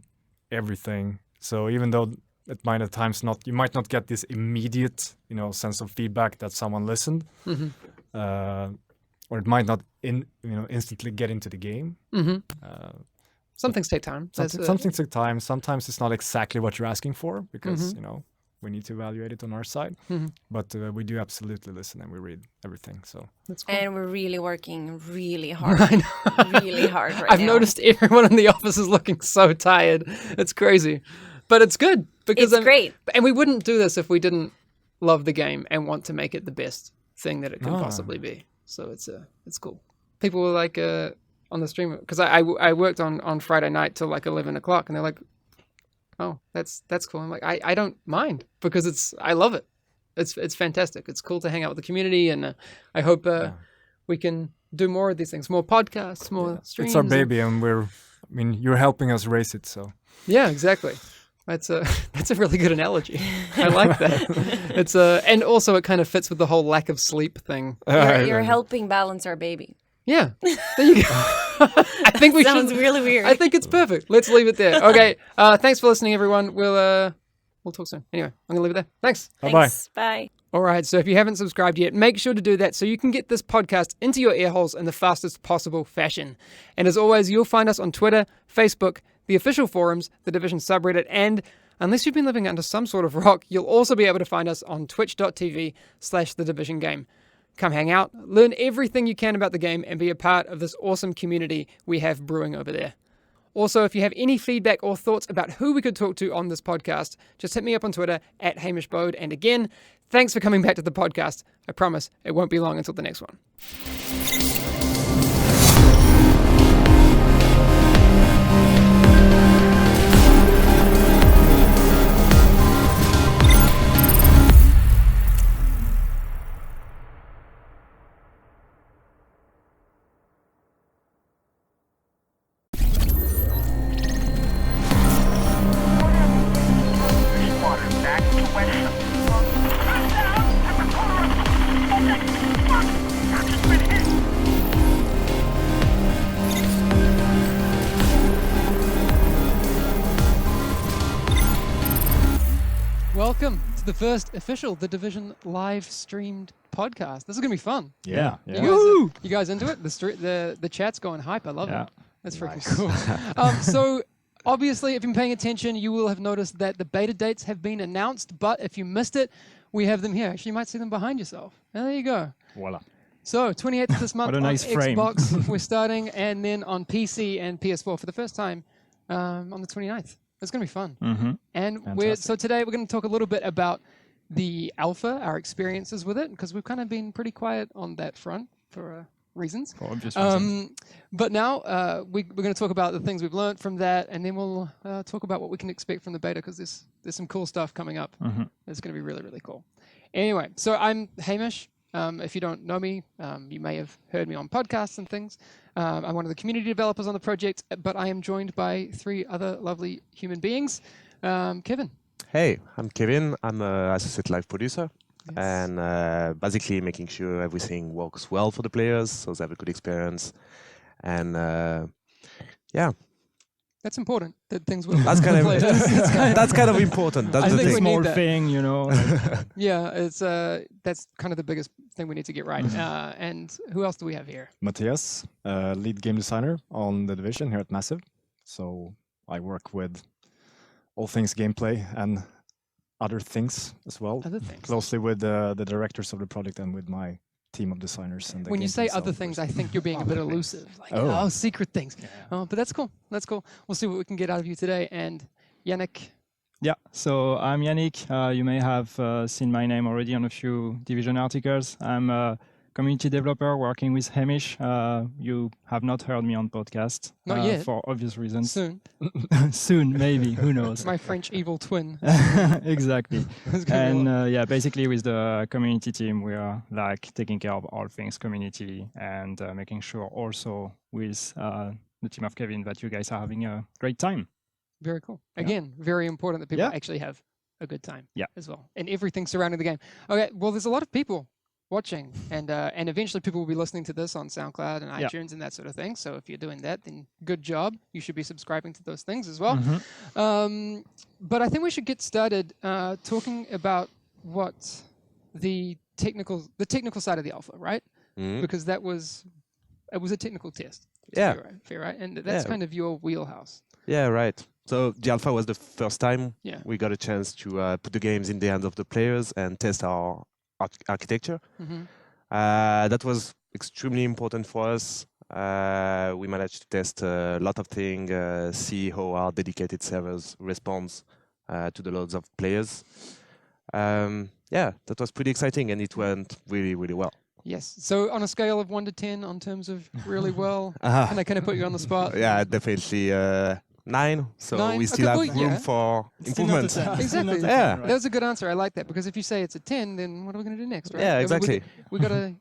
everything. So even though it might at times you might not get this immediate sense of feedback that someone listened, Mhm. or it might not instantly get into the game. Mhm. Uh, Some things take time. some things take time. Sometimes it's not exactly what you're asking for because Mhm. we need to evaluate it on our side. Mhm. But we do absolutely listen and we read everything. So That's cool. And we're really working really hard. I know. Really hard right I've now. noticed everyone in the office is looking so tired. It's crazy, but it's good because It's great. And we wouldn't do this if we didn't love the game and want to make it the best thing that it can Ah. possibly be. So it's cool. People were like on the stream because I worked on Friday night till like 11 o'clock, and they're like, Oh, that's cool. I'm like, I don't mind because I love it. It's fantastic. It's cool to hang out with the community, and I hope we can do more of these things, more podcasts, more streams. It's our baby, and you're helping us raise it, so. Yeah, exactly. That's a really good analogy. I like that. It's and also it kind of fits with the whole lack of sleep thing. You're helping balance our baby. Yeah, there you go. I think we Sounds should. really weird. I think it's perfect. Let's leave it there. Okay. Thanks for listening, everyone. We'll talk soon. Anyway, I'm gonna leave it there. Thanks. Bye-bye. Thanks. Bye. All right. So if you haven't subscribed yet, make sure to do that so you can get this podcast into your ear holes in the fastest possible fashion. And as always, you'll find us on Twitter, Facebook, the official forums, the Division subreddit, and unless you've been living under some sort of rock, you'll also be able to find us on twitch.tv/The Division Game. Come hang out, learn everything you can about the game, and be a part of this awesome community we have brewing over there. Also, if you have any feedback or thoughts about who we could talk to on this podcast, just hit me up on Twitter @HamishBode. And again, thanks for coming back to the podcast. I promise it won't be long until the next one. Welcome to the first official The Division live streamed podcast. This is going to be fun. Yeah. You guys into it? The chat's going hype. I love it. That's freaking cool. So obviously, if you've been paying attention, you will have noticed that the beta dates have been announced. But if you missed it, we have them here. Actually, you might see them behind yourself. There you go. Voila. So 28th of this month What a on nice frame. Xbox, we're starting, and then on PC and PS4 for the first time on the 29th. It's going to be fun. Mm-hmm. And Fantastic. today we're going to talk a little bit about the alpha, our experiences with it, because we've kind of been pretty quiet on that front for reasons. For obvious reasons. But now we're going to talk about the things we've learned from that, and then we'll talk about what we can expect from the beta, because there's some cool stuff coming up. Mm-hmm. It's going to be really, really cool. Anyway, so I'm Hamish. If you don't know me, you may have heard me on podcasts and things. I'm one of the community developers on the project, but I am joined by three other lovely human beings. Kevin. Hey, I'm Kevin. I'm an associate live producer. Yes. And basically making sure everything works well for the players so they have a good experience. And yeah. That's important, that things will That's kind of players. that's kind of important. That's I the think we thing. need Small that. thing, you know. Yeah, it's that's kind of the biggest thing we need to get right. And who else do we have here? Matthias, lead game designer on The Division here at Massive. So I work with all things gameplay and other things as well. Other things. Closely with the directors of the project and with my team of designers. And the When you say gameplay other developers. things, I think you're being a bit elusive. Like, Oh. secret things. But that's cool. That's cool. We'll see what we can get out of you today. And Yannick. Yeah, so I'm Yannick. You may have seen my name already on a few Division articles. I'm a community developer working with Hamish. You have not heard me on podcast. Not yet. For obvious reasons. Soon. Soon, maybe. Who knows? My French evil twin. Exactly. It's gonna be a lot. And yeah, basically with the community team, we are like taking care of all things community and making sure also with the team of Kevin that you guys are having a great time. Very cool. Again, very important that people Yeah. actually have a good time Yeah. as well. And everything surrounding the game. Okay, well, there's a lot of people watching, and eventually people will be listening to this on SoundCloud and Yeah. iTunes and that sort of thing. So if you're doing that, then good job. You should be subscribing to those things as well. Mhm. But I think we should get started talking about what the technical side of the alpha, right? Mhm. Because it was a technical test. to Yeah. be fair, right? And that's Yeah. kind of your wheelhouse. Yeah, right. So the alpha was the first time Yeah. we got a chance to put the games in the hands of the players and test our architecture. Mm-hmm. That was extremely important for us. We managed to test a lot of things, see how our dedicated servers responds to the loads of players. Yeah, that was pretty exciting, and it went really, really well. Yes. So on a scale of 1 to 10, on terms of really well, can I kind of put you on the spot? Yeah, definitely 9, so 9? we still Okay, have well, room yeah. for Still not a improvement. 10. Exactly. Yeah. That was a good answer. I like that because if you say it's a 10, then what are we going to do next, right? Yeah, I mean, exactly. we got to,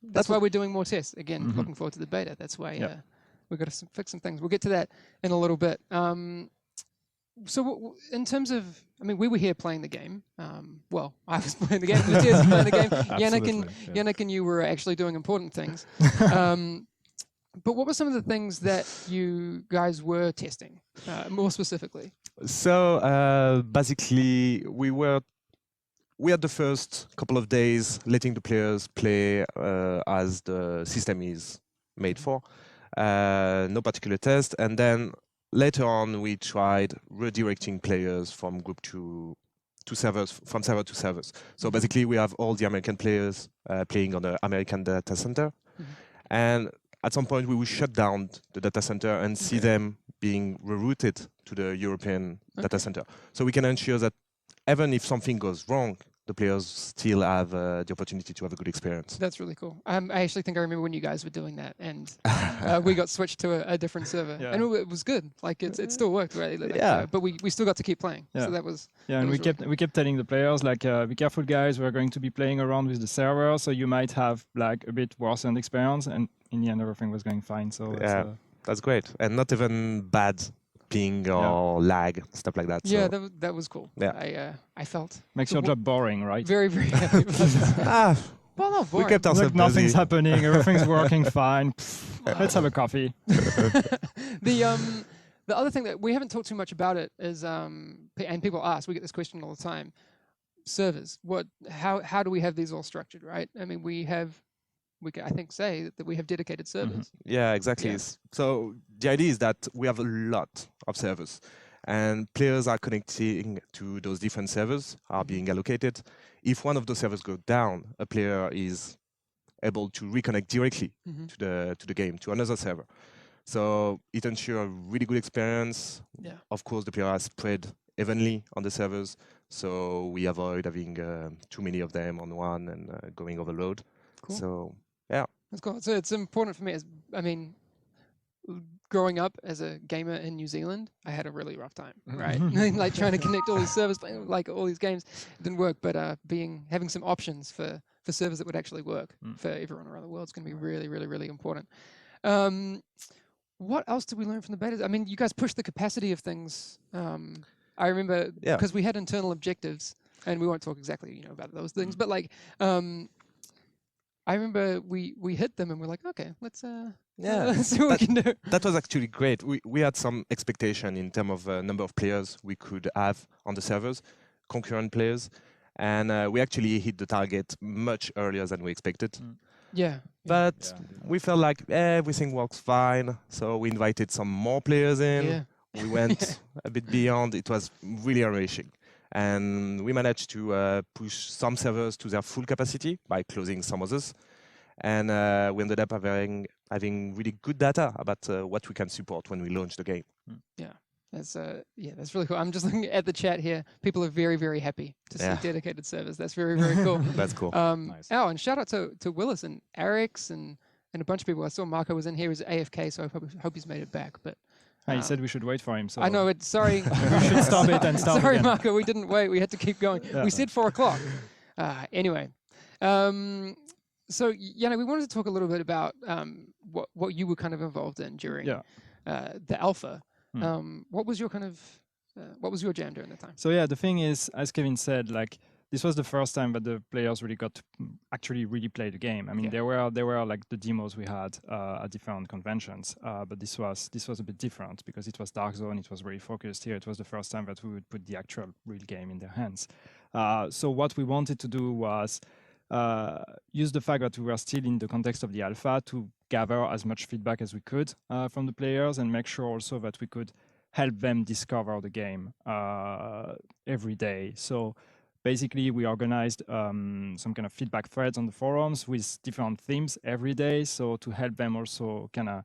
that's why we're doing more tests. Again, Mhm. looking forward to the beta. That's why Yep. we got to fix some things. We'll get to that in a little bit. So in terms of, I mean, we were here playing the game. Well, I was playing the game. Matthias was playing the game. Absolutely, yeah. Yannick and you were actually doing important things. But what were some of the things that you guys were testing, more specifically? So basically, we had the first couple of days letting the players play as the system is made for, no particular test, and then later on we tried redirecting players from group to servers, from server to servers. So basically, we have all the American players playing on the American data center, and at some point we will shut down the data center and see them being rerouted to the European data center. So we can ensure that even if something goes wrong, the players still have the opportunity to have a good experience. That's really cool. I actually think I remember when you guys were doing that, and we got switched to a different server, Yeah. and it was good. Like it still worked, right? Like, Yeah. but we still got to keep playing. Yeah. So that was Yeah, that and was really we kept telling the players like, be careful, guys. We're going to be playing around with the server, so you might have like a bit worsened experience. And in the end, everything was going fine. So it's, Yeah. That's great, and not even bad ping or lag, stuff like that. Yeah, so. that was cool. Yeah. I felt makes So your wh- job boring, right? very happy about that. Ah, Well, not we boring. kept Like ourselves nothing's busy. happening, everything's working fine. Pfft, let's have a coffee. The other thing that we haven't talked too much about it is and people ask, we get this question all the time. Servers. How do we have these all structured, right? I mean, we can, I think, say that we have dedicated servers. Yeah, exactly. Yeah. So the idea is that we have a lot of servers, and players are connecting to those different servers, are being allocated. If one of those servers goes down, a player is able to reconnect directly Mhm. to the game, to another server. So it ensures a really good experience. Yeah. Of course, the player are spread evenly on the servers, so we avoid having too many of them on one and going overload. Cool. So That's cool. So it's important for me. Growing up as a gamer in New Zealand, I had a really rough time, right? Like trying to connect all these servers, playing like all these games, it didn't work. But having some options for servers that would actually work for everyone around the world is going to be really, really, really important. What else did we learn from the betas? I mean, you guys pushed the capacity of things. I remember Yeah. because we had internal objectives, and we won't talk exactly, about those things, but like. I remember we hit them and we're like, okay, let's let's see what we can do. that was actually great. We had some expectation in terms of number of players we could have on the servers, concurrent players, and we actually hit the target much earlier than we expected. Yeah. But we felt like everything works fine, so we invited some more players in. Yeah. We went a bit beyond. It was really enriching. And we managed to push some servers to their full capacity by closing some others. And we ended up having really good data about what we can support when we launch the game. That's that's really cool. I'm just looking at the chat here. People are very, very happy to see Yeah. dedicated servers. That's very, very cool. That's cool. Nice. Oh, and shout out to Willis and Eric's and a bunch of people. I saw Marco was in here. He was AFK, so I hope he's made it back. But He said we should wait for him. So I know it. Sorry. we should stop it and start Sorry, again. Marco. We didn't wait. We had to keep going. Yeah. We said 4:00. Anyway, so Yannick, we wanted to talk a little bit about what you were kind of involved in during the alpha. What was your kind of what was your jam during that time? So yeah, the thing is, as Kevin said, like this was the first time that the players really got to actually really play the game. I mean, there were like the demos we had at different conventions, but this was a bit different because it was Dark Zone. It was very focused. Here, it was the first time that we would put the actual real game in their hands. So what we wanted to do was use the fact that we were still in the context of the alpha to gather as much feedback as we could from the players and make sure also that we could help them discover the game every day. So basically, we organized some kind of feedback threads on the forums with different themes every day. So to help them also kind of,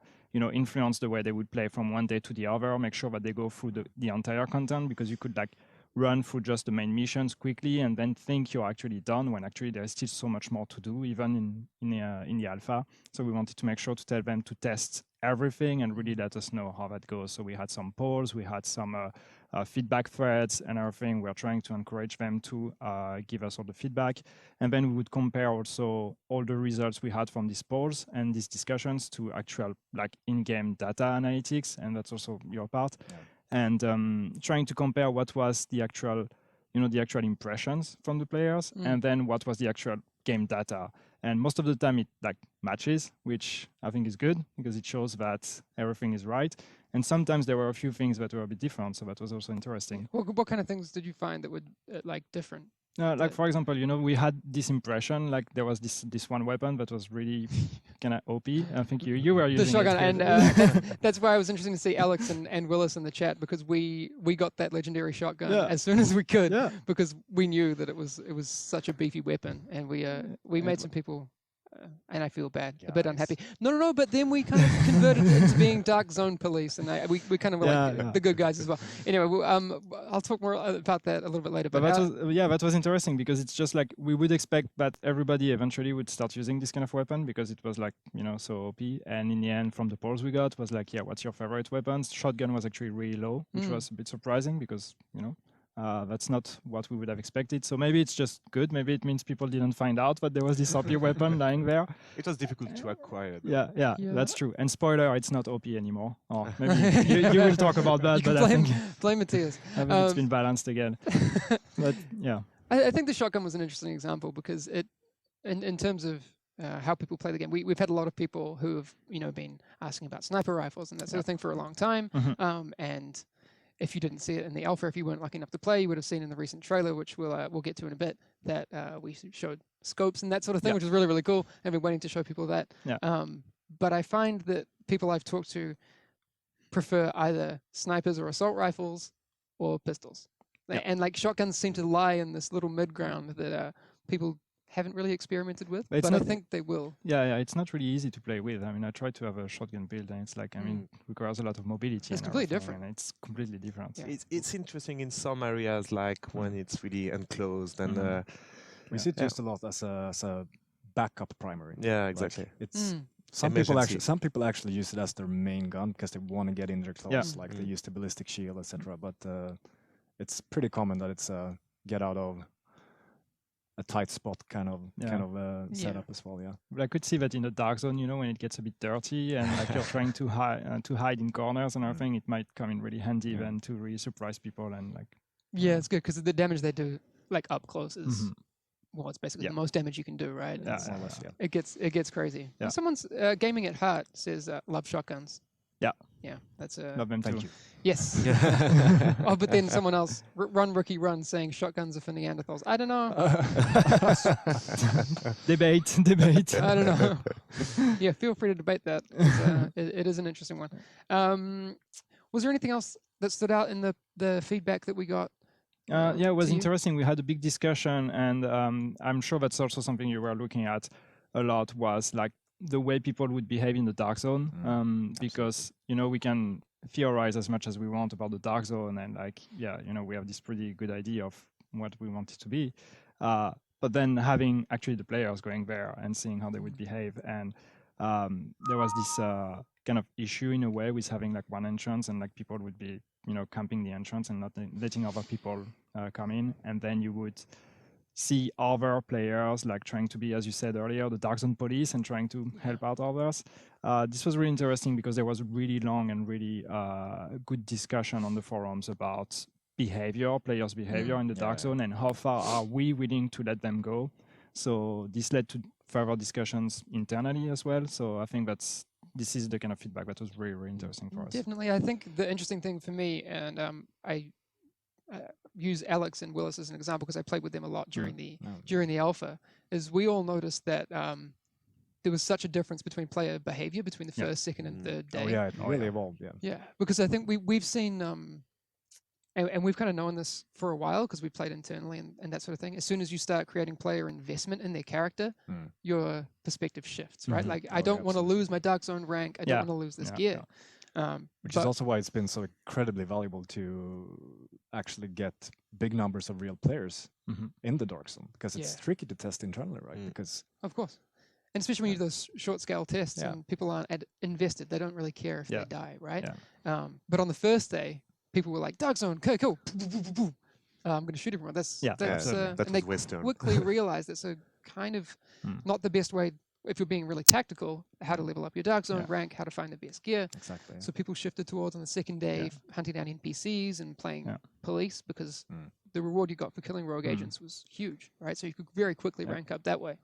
influence the way they would play from one day to the other, make sure that they go through the entire content, because you could like run through just the main missions quickly and then think you're actually done when actually there's still so much more to do, even in the alpha. So we wanted to make sure to tell them to test everything and really let us know how that goes. So we had some polls, we had some feedback threads and everything. We're trying to encourage them to give us all the feedback. And then we would compare also all the results we had from these polls and these discussions to actual like in-game data analytics. And that's also your part. Yeah. And trying to compare what was the actual, the actual impressions from the players and then what was the actual game data. And most of the time it like matches, which I think is good because it shows that everything is right. And sometimes there were a few things that were a bit different, so that was also interesting. What kind of things did you find that were like different? Like for example, we had this impression like there was this one weapon that was really kind of OP. I think you were using The shotgun, it. and that's why it was interesting to see Alex and Willis in the chat because we got that legendary shotgun as soon as we could because we knew that it was such a beefy weapon, and we made some people. And I feel bad, a bit unhappy. No, but then we kind of converted it into being Dark Zone police, and we kind of were like the good guys as well. Anyway, I'll talk more about that a little bit later. But that was interesting because it's just like we would expect that everybody eventually would start using this kind of weapon because it was like, so OP. And in the end, from the polls we got, was like, what's your favorite weapon? Shotgun was actually really low, which was a bit surprising because, that's not what we would have expected. So maybe it's just good. Maybe it means people didn't find out that there was this OP weapon lying there. It was difficult to acquire. Yeah, that's true. And spoiler, it's not OP anymore. Or maybe you will talk about that. But I think blame Matthias. I think it's been balanced again. But yeah, I think the shotgun was an interesting example because it, in terms of how people play the game, we've had a lot of people who have been asking about sniper rifles and that sort of thing for a long time, and if you didn't see it in the alpha, if you weren't lucky enough to play, you would have seen in the recent trailer, which we'll get to in a bit, that we showed scopes and that sort of thing, which is really, really cool. I've been waiting to show people that. But I find that people I've talked to prefer either snipers or assault rifles or pistols. And like shotguns seem to lie in this little mid-ground that people haven't really experimented with, but I think they will. Yeah, it's not really easy to play with. I mean, I tried to have a shotgun build, and it's like, requires a lot of mobility. It's completely different. And it's completely different. Yeah. It's interesting in some areas, like when it's really enclosed, and we see it used a lot as a backup primary. Yeah, exactly. Like it's Emergency. some people actually use it as their main gun because they want to get in there close, like they use the ballistic shield, etc. But it's pretty common that it's get out of a tight spot kind of setup as well. Yeah, but I could see that in the dark zone, when it gets a bit dirty and like you're trying to hide in corners and everything, it might come in really handy then to really surprise people and like. Yeah, it's good because the damage they do like up close is well, it's basically the most damage you can do, right? It gets crazy. Yeah. Someone's gaming at heart says love shotguns. Yeah, that's a love them too. Thank you. Yes. Oh, but then someone else, run rookie run, saying shotguns are for Neanderthals. I don't know. Debate. I don't know. Yeah, feel free to debate that. It is an interesting one. Was there anything else that stood out in the feedback that we got? It was interesting. We had a big discussion, and I'm sure that's also something you were looking at a lot, was like the way people would behave in the dark zone, because we can theorize as much as we want about the dark zone, and like we have this pretty good idea of what we want it to be, but then having actually the players going there and seeing how they would behave, and there was this kind of issue in a way with having like one entrance, and like people would be camping the entrance and not letting other people come in, and then you would see other players like trying to be, as you said earlier, the dark zone police and trying to help out others. This was really interesting because there was really long and really good discussion on the forums about players' behavior in the dark zone, and how far are we willing to let them go. So this led to further discussions internally as well. So I think this is the kind of feedback that was really, really interesting for us. Definitely. I think the interesting thing for me, and I use Alex and Willis as an example because I played with them a lot during the alpha, is we all noticed that there was such a difference between player behavior between the first, second, and third day. Oh yeah, it really evolved. Yeah, because I think we've seen and we've kind of known this for a while because we played internally and that sort of thing. As soon as you start creating player investment in their character, your perspective shifts, right? Like I don't want to lose my dark zone rank. I don't want to lose this gear. Which is also why it's been so incredibly valuable to actually get big numbers of real players in the dark zone, because it's tricky to test internally, right? Because of course, And especially when you do those short scale tests Yeah. and people aren't invested, they don't really care if Yeah. they die, right? Yeah. But on the first day, people were like, Dark Zone, okay, cool. I'm going to shoot everyone. That's Yeah, that's absolutely. That and was they Western. quickly realized that's a kind of Mm. not the best way if you're being really tactical, how to level up your Dark Zone Yeah. rank, how to find the best gear. Exactly. So people shifted towards on the second day Yeah. hunting down NPCs and playing Yeah. police because Mm. the reward you got for killing rogue Mm. agents was huge, right? So you could very quickly Yeah. rank up that way.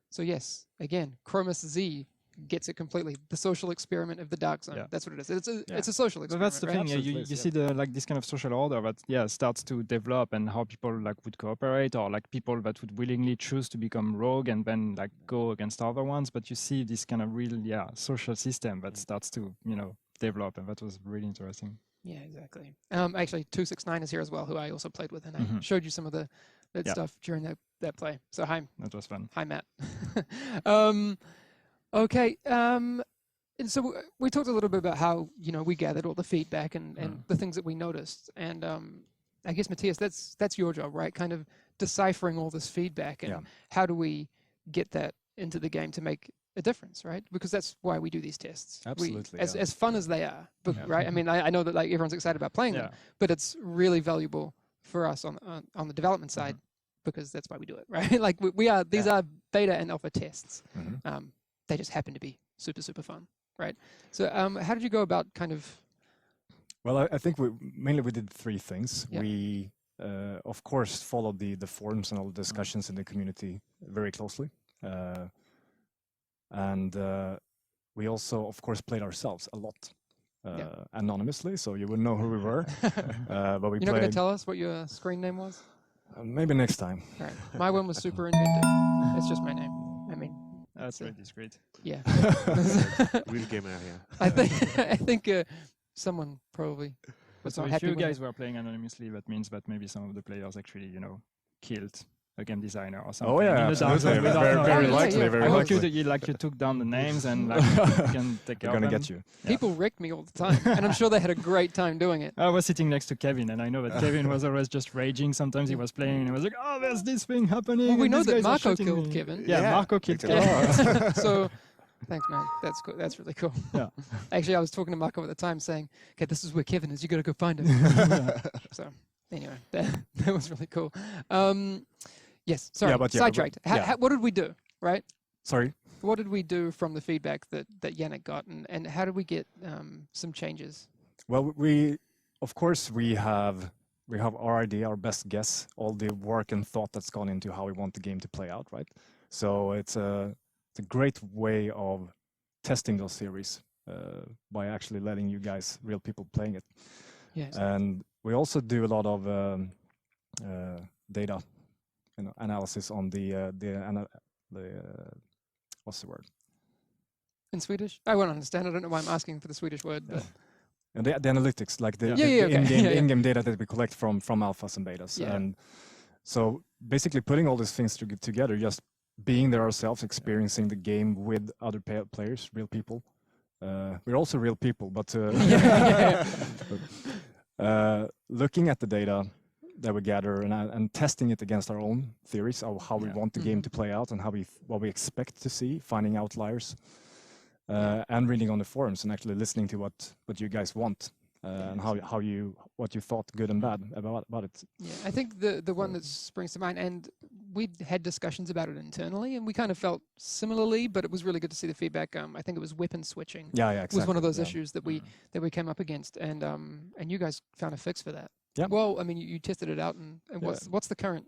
So yes, again, Chromus Z gets it completely. The social experiment of the Dark Zone. Yeah. That's what it is. It's a Yeah. it's a social But experiment. that's the right? thing. Yeah, Absolutely you is, yeah. see the like this kind of social order that starts to develop, and how people like would cooperate, or like people that would willingly choose to become rogue and then like go against other ones. But you see this kind of real social system that starts to develop, and that was really interesting. Yeah, exactly. Actually, 269 is here as well, who I also played with, and I Mhm. showed you some of that Yeah. stuff during that play. So hi, That was fun. Matt. Okay. And so we talked a little bit about how we gathered all the feedback and the things that we noticed, and I guess Matthias, that's your job, right? Kind of deciphering all this feedback and Yeah. how do we get that into the game to make a difference, right? Because that's why we do these tests. Absolutely, As yeah. as fun as they are, but, Yeah. right? I mean, I know that like everyone's excited about playing them, Yeah. but it's really valuable for us on the development side because that's why we do it, right? Like we are these are beta and alpha tests. Mhm. They just happen to be super fun, right? So how did you go about kind of Well, I think we did three things. Yeah. We, of course, followed the forums and all the discussions in the community very closely, and we also, of course, played ourselves a lot anonymously, so you wouldn't know who we were. But we you're not going played. to tell us what your screen name was? Maybe next time. All right. My one was Super Invented. It's just my name. I mean, That's So- really discreet. yeah. Real gamer here. I think someone probably was So not if happy you when guys were playing anonymously, that means that maybe some of the players actually, killed a game designer or something. Oh yeah, in the dark absolutely. zone without Very, knowing. very yeah, likely. yeah. Very I I hope likely. you took down the names and like you can take care They're of gonna them. get you. people wrecked me all the time, and I'm sure they had a great time doing it. I was sitting next to Kevin, and I know that Kevin was always just raging. Sometimes he was playing, and he was like, "Oh, there's this thing happening." Well, we and know these that guys are Marco shooting killed me." Kevin. Yeah, Yeah. Marco killed Exactly. Kevin. So, thanks, man. That's cool. That's really cool. Yeah. Actually, I was talking to Marco at the time, saying, "Okay, this is where Kevin is. You got to go find him." So, anyway, that was really cool. Yes. Sorry. Yeah, but sidetracked. yeah. What did we do? Right. Sorry. What did we do from the feedback that Yannick got, and how did we get some changes? Well, we, of course, we have our idea, our best guess, all the work and thought that's gone into how we want the game to play out, right? So it's a great way of testing those theories by actually letting you guys, real people, playing it. Yes. And we also do a lot of data, analysis on the what's the word? In Swedish? I won't understand. I don't know why I'm asking for the Swedish word, but And the analytics, like the, Yeah. the, Yeah, the okay. in-game, Yeah, yeah. in-game data that we collect from alphas and betas. Yeah. And so basically putting all these things together, just being there ourselves, experiencing the game with other players, real people. We're also real people, but looking at the data that we gather and testing it against our own theories of how we Yeah. want the game to play out and what we expect to see, finding outliers. And reading on the forums and actually listening to what you guys want and what you thought good and bad about it. yeah, I think the one that springs to mind, and we had discussions about it internally, and we kind of felt similarly, but it was really good to see the feedback. I think it was weapon switching Yeah, exactly. was one of those yeah. issues that we came up against, and you guys found a fix for that. Yeah. Well, I mean, you tested it out, and Yeah. what's the current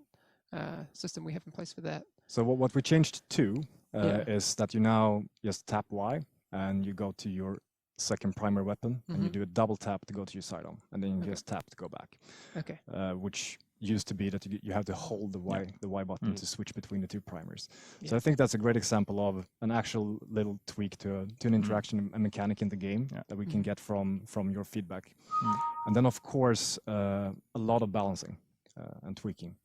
system we have in place for that? So what we changed to Yeah. is that you now just tap Y and you go to your second primary weapon and you Mhm. do a double tap to go to your sidearm and then you Okay. just tap to go back. Okay. Which used to be that you have to hold the Y button Mm. to switch between the two primaries. Yeah. So I think that's a great example of an actual little tweak to an interaction and mechanic in the game Yeah. that we can Mhm. get from your feedback. Mm. And then of course a lot of balancing and tweaking.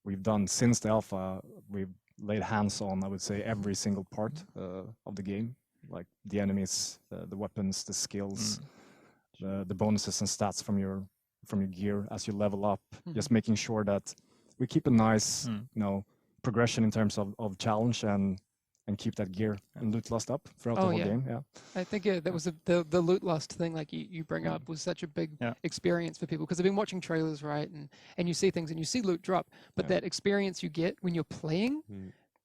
We've done since the alpha, we've laid hands on, I would say, every single part of the game, like the enemies, the weapons, the skills, the bonuses and stats from your gear as you level up. Just making sure that we keep a nice, progression in terms of challenge and keep that gear and loot lust up throughout the whole game. Yeah. I think that was the loot lust thing, like you bring up, was such a big experience for people because they've been watching trailers, right? And you see things and you see loot drop, but that experience you get when you're playing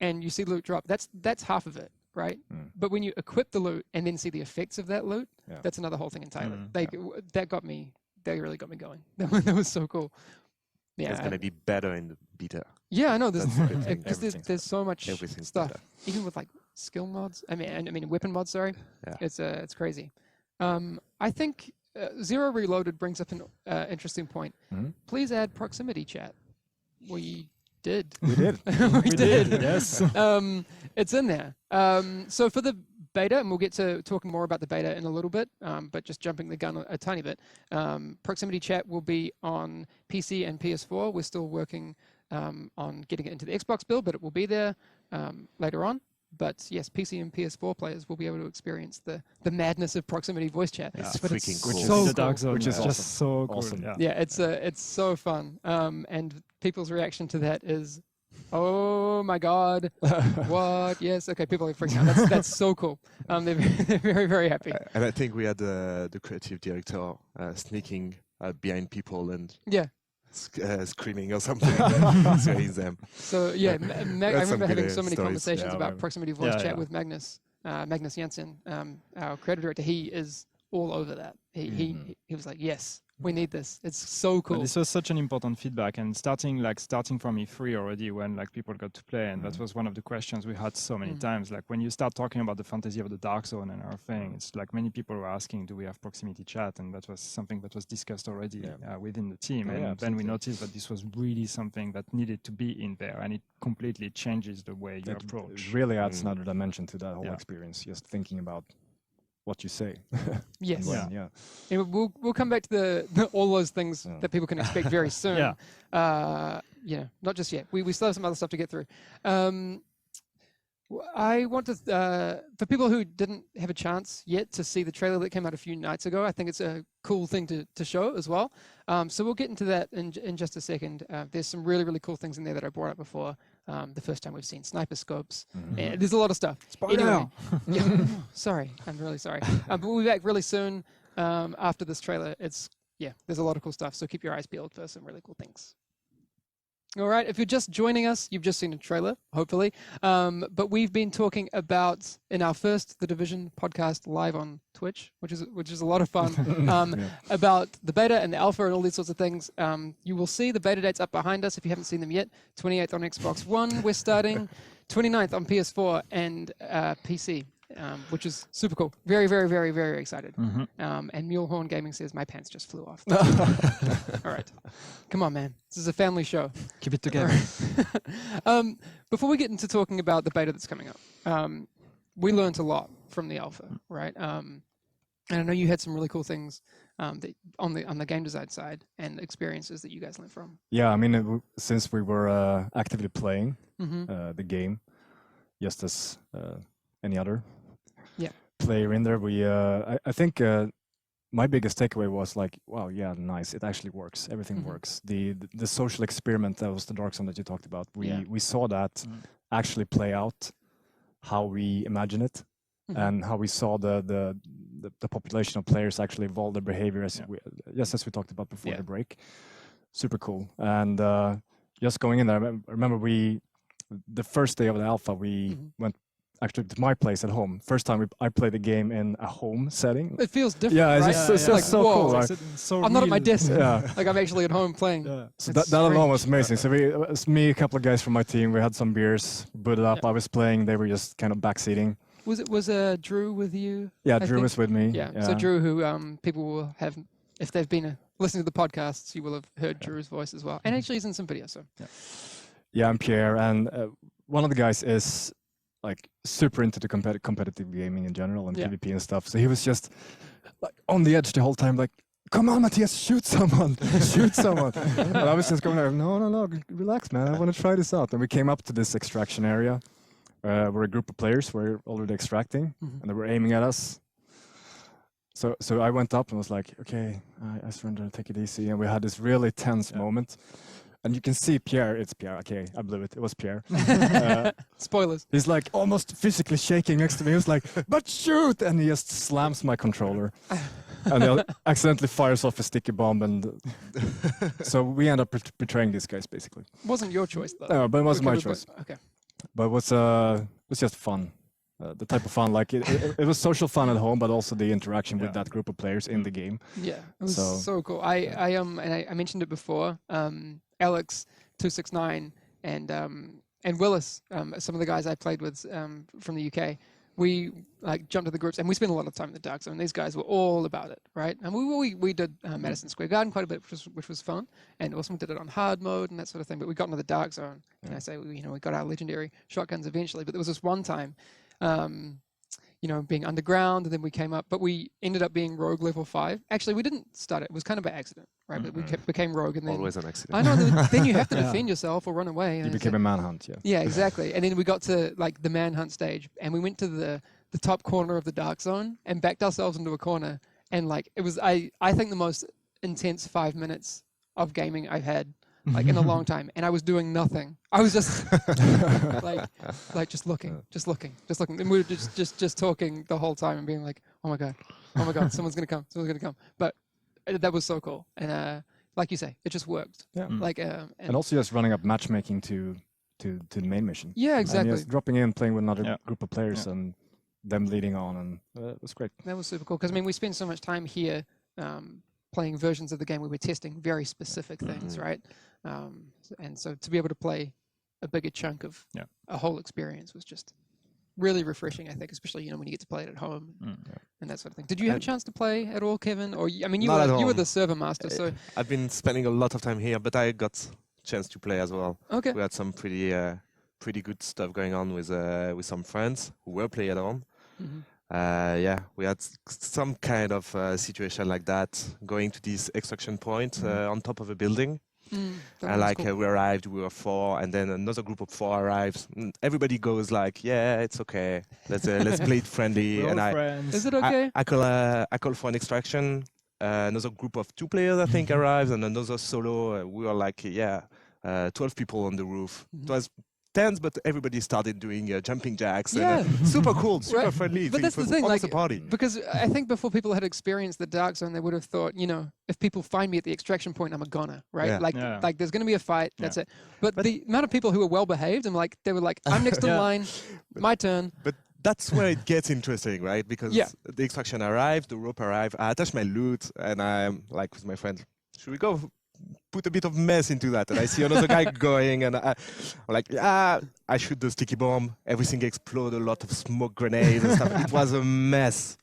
and you see loot drop, that's half of it, right? But when you equip the loot and then see the effects of that loot, that's another whole thing entirely. That really got me going. That was so cool. Yeah, It's gonna be better in the beta. yeah, I know. There's That's the good thing. because there's so much Everything's stuff, better. even with like skill mods. I mean weapon mods. Sorry, Yeah. it's crazy. I think Zero Reloaded brings up an interesting point. Please add proximity chat. We did. We did. we did. Yes. It's in there. So for the beta, and we'll get to talking more about the beta in a little bit, but just jumping the gun a tiny bit. Proximity chat will be on PC and PS4. We're still working on getting it into the Xbox build, but it will be there later on. But yes, PC and PS4 players will be able to experience the madness of proximity voice chat. It's But freaking cool. so the Dark cool. Zone, Which is just awesome. so cool. Awesome. Yeah, it's so fun. And people's reaction to that is, oh my god, what? Yes, okay, people are freaking out. That's so cool. They're very, very happy. And I think we had the creative director sneaking behind people and Yeah. screaming or something, scaring them. So yeah, I That's some remember having good, so many stories. conversations Yeah, about man. proximity voice Yeah, chat yeah. with Magnus Jensen, our creative director. He is all over that. He was like, yes, we need this. It's so But cool. this was such an important feedback, and starting from E3 already, when like people got to play, and that was one of the questions we had so many times. Like when you start talking about the fantasy of the Dark Zone and everything, it's like many people were asking, "Do we have proximity chat?" And that was something that was discussed already within the team. Oh, And yeah, then we absolutely. noticed that this was really something that needed to be in there, and it completely changes the way you approach. It really adds another dimension to that whole Yeah. experience. Just thinking about what you say. Yes. And when, And we'll come back to the all those things Yeah. that people can expect very soon. Yeah. Not just yet. We still have some other stuff to get through. I want to, for people who didn't have a chance yet to see the trailer that came out a few nights ago, I think it's a cool thing to show as well. So we'll get into that in just a second. There's some really, really cool things in there that I brought up before. The first time we've seen sniper scopes. And there's a lot of stuff. Anyway, yeah, sorry. I'm really sorry. But we'll be back really soon after this trailer. There's a lot of cool stuff. So keep your eyes peeled for some really cool things. All right, if you're just joining us, you've just seen a trailer, hopefully. But we've been talking about, in our first The Division podcast live on Twitch, which is a lot of fun, about the beta and the alpha and all these sorts of things. You will see the beta dates up behind us if you haven't seen them yet. 28th on Xbox One, we're starting. 29th on PS4 and PC. Which is super cool. Very, very, very, very excited. And Mulehorn Gaming says, my pants just flew off. All right. Come on, man. This is a family show. Keep it together. Before we get into talking about the beta that's coming up, we learned a lot from the alpha, right? And I know you had some really cool things that on the game design side and experiences that you guys learned from. Yeah, I mean, since we were actively playing the game, just as any other player in there, I think my biggest takeaway was like, wow, yeah, nice, it actually works, everything works. The social experiment that was the Dark Zone that you talked about, we saw that actually play out how we imagine it, and how we saw the population of players actually evolve their behavior as as we talked about before the break. Super cool. And just going in there, I remember the first day of the alpha, we went actually to my place at home. First time I played the game in a home setting. It feels different, Yeah, it's right? just, it's Like, just so whoa, cool. Like, I'm not at my desk. Yeah. Like I'm actually at home playing. So It's that alone strange. was amazing. So it was me, a couple of guys from my team. We had some beers, booted up. I was playing. They were just kind of backseating. Was Drew with you? Yeah, I Drew think? was with me. Yeah. So Drew, who people will have, if they've been listening to the podcasts, you will have heard Drew's voice as well. And actually, he's in some videos. So Yeah, and Pierre, and one of the guys is like super into the competitive gaming in general and PvP and stuff. So he was just like on the edge the whole time, like, "Come on, Matthias, shoot someone, shoot someone." And I was just going like, "No, relax, man. I want to try this out." And we came up to this extraction area where a group of players were already extracting, and they were aiming at us. So I went up and was like, "Okay, I surrender, take it easy." And we had this really tense moment. and you can see Pierre. It's Pierre. Okay, I blew it. It was Pierre. Spoilers. He's like almost physically shaking next to me. He was like, "But shoot!" And he just slams my controller, and he accidentally fires off a sticky bomb, and so we end up betraying these guys basically. Wasn't your choice though. No, but it wasn't my Because- choice. Okay. But it was just fun. The type of fun, like it was social fun at home, but also the interaction with that group of players in the game. Yeah, it was So- so cool. I mentioned it before. Alex 269 and Willis, some of the guys I played with from the UK. We like jumped to the groups and we spent a lot of time in the dark zone. These guys were all about it, right? And we did Madison Square Garden quite a bit, which was fun, and also did it on hard mode and that sort of thing. But we got into the dark zone, and I say we got our legendary shotguns eventually. But there was this one time. Being underground, and then we came up, but we ended up being rogue level 5. Actually, we didn't start it. It was kind of by accident, right? But we became rogue, and then Always an accident. I know. Then you have to defend yourself or run away. You and became a manhunt, yeah. yeah, exactly. And then we got to like the manhunt stage, and we went to the top corner of the dark zone and backed ourselves into a corner, and like it was I think the most intense 5 minutes of gaming I've had like in a long time, and I was doing nothing. I was just like just looking, and we were just talking the whole time and being like, oh my god, someone's gonna come. But that was so cool, and like you say, it just worked. Yeah. Like And also just running up matchmaking to the main mission. yeah, exactly. And just dropping in, playing with another Yeah. group of players, and them leading on, and it was great. That was super cool because I mean we spend so much time here playing versions of the game where we're testing very specific things, right? And so to be able to play a bigger chunk of a whole experience was just really refreshing. I think, especially when you get to play it at home and that sort of thing. Did you have a chance to play at all, Kevin? Or I mean, you Not at were all. the server master, so I've been spending a lot of time here, but I got chance to play as well. okay. We had some pretty good stuff going on with some friends who were playing at home. Mhm. We had some kind of situation like that, going to this extraction point on top of a building. That And was like cool. we arrived, we were 4, and then another group of 4 arrives. Everybody goes like, "Yeah, it's okay. Let's play it friendly." We're And all I, friends. Is it okay? I call for an extraction. Another group of 2 players, I think, arrives, and another solo. We were like, 12 people on the roof. It was tense, but everybody started doing jumping jacks. Yeah. And, super cool, super Right. friendly. But that's the It was thing, almost like, a party. Because I think before people had experienced the dark zone, they would have thought, if people find me at the extraction point, I'm a goner, right? Yeah. Like there's going to be a fight. That's it. But the amount of people who were well behaved and they were like, I'm next in Yeah. line, my turn. But that's where it gets interesting, right? Because Yeah. the extraction arrived, the rope arrived, I attached my loot, and I'm like with my friend, should we go put a bit of mess into that? And I see another guy going, and I'm like, I shoot the sticky bomb, everything exploded, a lot of smoke grenades and stuff. It was a mess.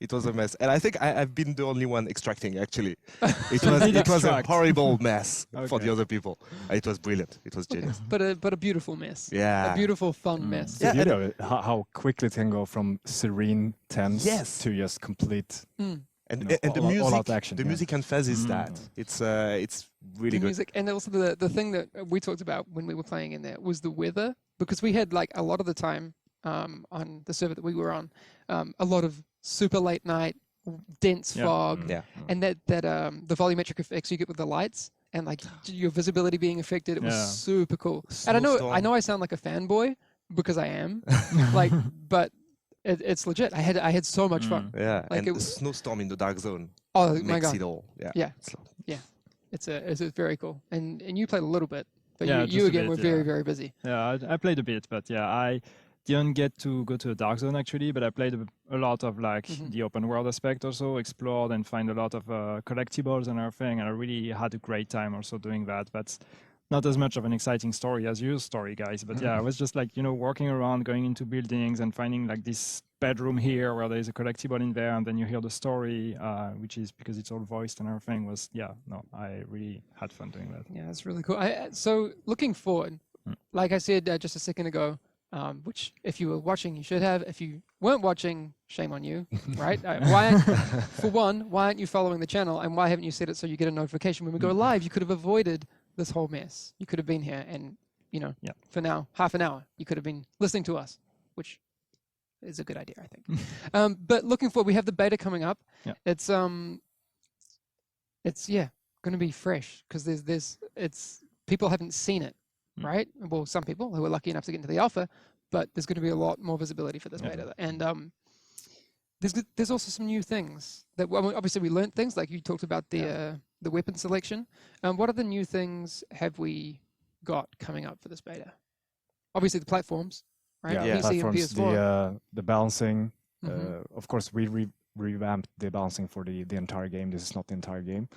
And I think I've been the only one extracting, actually. It was a extract. horrible mess for Okay. the other people. It was brilliant. It was genius. But a beautiful mess. Yeah. A beautiful, fun mess. The Yeah, beauty of it, how quickly it can go from serene, tense Yes. to just complete. And You know, and the all music, out action, the yeah. music and fuzz is that. It's really The good. music, and also the thing that we talked about when we were playing in there was the weather, because we had like a lot of the time on the server that we were on, a lot of super late night, dense Yeah. fog, Yeah. and that the volumetric effects you get with the lights and like your visibility being affected. It was Yeah. super cool. And I Snowstorm. know I sound like a fanboy because I am, like, but it's legit. I had so much fun. Yeah, Like and it- a snowstorm in the dark zone Oh my makes god, it all. Yeah. Yeah. It's it's very cool. And you played a little bit, but Yeah, you just a again bit, were very yeah. very busy. Yeah, I played a bit, but yeah, I didn't get to go to the dark zone actually, but I played a lot of like the open world aspect also, explored and find a lot of collectibles and everything, and I really had a great time also doing that. But not as much of an exciting story as your story, guys. But yeah, I was just like, walking around, going into buildings and finding like this bedroom here where there's a collectible in there, and then you hear the story, which is because it's all voiced and everything was, I really had fun doing that. Yeah, that's really cool. So looking forward, like I said just a second ago, which if you were watching, you should have. If you weren't watching, shame on you, right? Why aren't you following the channel, and why haven't you set it so you get a notification when we go live? You could have avoided this whole mess. You could have been here, and for now, half an hour, you could have been listening to us, which is a good idea, I think. But looking forward, we have the beta coming up. Yeah. It's going to be fresh because it's people haven't seen it, Mm. right? Well, some people who are lucky enough to get into the alpha, but there's going to be a lot more visibility for this beta. And there's also some new things that, well, obviously we learned things like you talked about the weapon selection. What other new things have we got coming up for this beta? Obviously the platforms, right? Yeah, PC and platforms, PS4. the balancing. Mhm. Of course, we revamped the balancing for the entire game. This is not the entire game,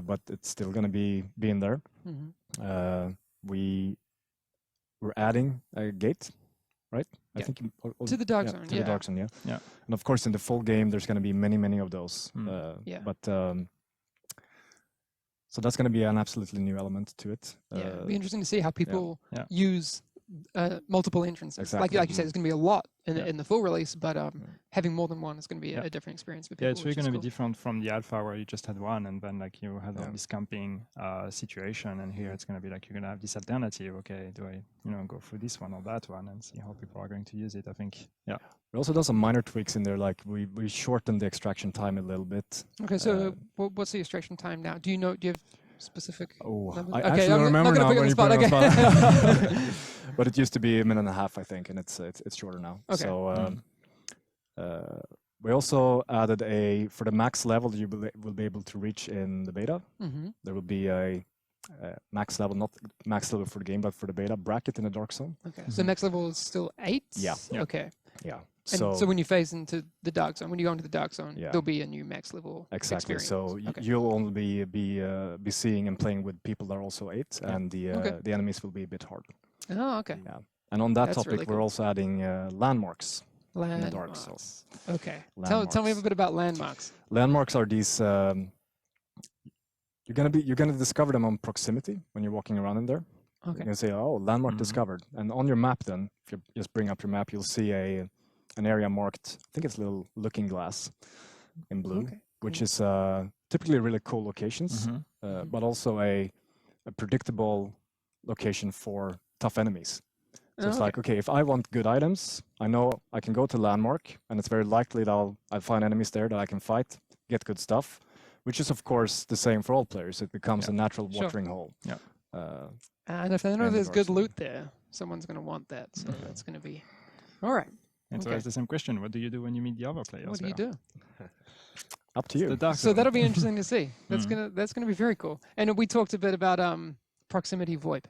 but it's still going to be in there. We're adding a gate, right? I Yeah. think To the Dark Zone, to the yeah. Dark Zone, yeah. Yeah. And of course, in the full game, there's going to be many of those. Yeah. But so that's going to be an absolutely new element to it. Yeah, it'll be interesting to see how people Yeah. use multiple entrances. Exactly. Like you said, there's going to be a lot Yeah. in the full release, but having more than one is going to be Yeah. a different experience for people. Yeah, it's really which is going to be cool. different from the alpha where you just had one and then like you had all this camping situation, and here it's going to be like you're going to have this alternative. Okay, do I go through this one or that one and see how people are going to use it? I think We also done some minor tweaks in there, like we shortened the extraction time a little bit. Okay, so what's the extraction time now? Do you have specific numbers? I Okay, actually I'm don't not remember gonna now put you on when the you put spot, it on the spot. But it used to be a minute and a half, I think, and it's shorter now. Okay. So we also added for the max level you will be able to reach in the beta. There will be a max level, not max level for the game, but for the beta bracket in the Dark Zone. Okay, so next level is still 8? Yeah. Okay. Yeah. And so when you phase into the Dark Zone, when you go into the Dark Zone, Yeah. there'll be a new max level exactly. experience. So Okay. you'll only be seeing and playing with people that are also 8, and the enemies will be a bit harder. Oh, okay. Yeah. And on that That's topic, really we're cool. also adding landmarks. Landmarks. the Dark Zone. Okay. Tell me a Landmarks. bit about landmarks. Landmarks are these. You're gonna discover them on proximity when you're walking around in there. Okay. You're gonna say, "Oh, landmark Mhm. discovered," and on your map, then if you just bring up your map, you'll see an area marked. I think it's a little looking glass in blue, Okay, which cool. is typically really cool locations, but also a predictable location for tough enemies. So it's like, okay, if I want good items, I know I can go to landmark, and it's very likely that I'll find enemies there that I can fight, get good stuff, which is of course the same for all players. It becomes a natural Sure. watering hole. Yeah. And if they know and the there's Dark good Zone. loot there, someone's going to want that. So that's going to be all right. And so Okay. it's the same question. What do you do when you meet the other players? What do you there? do? Up to It's you. the Dark So Zone. that'll be interesting to see. That's Mhm. gonna be very cool. And we talked a bit about proximity VoIP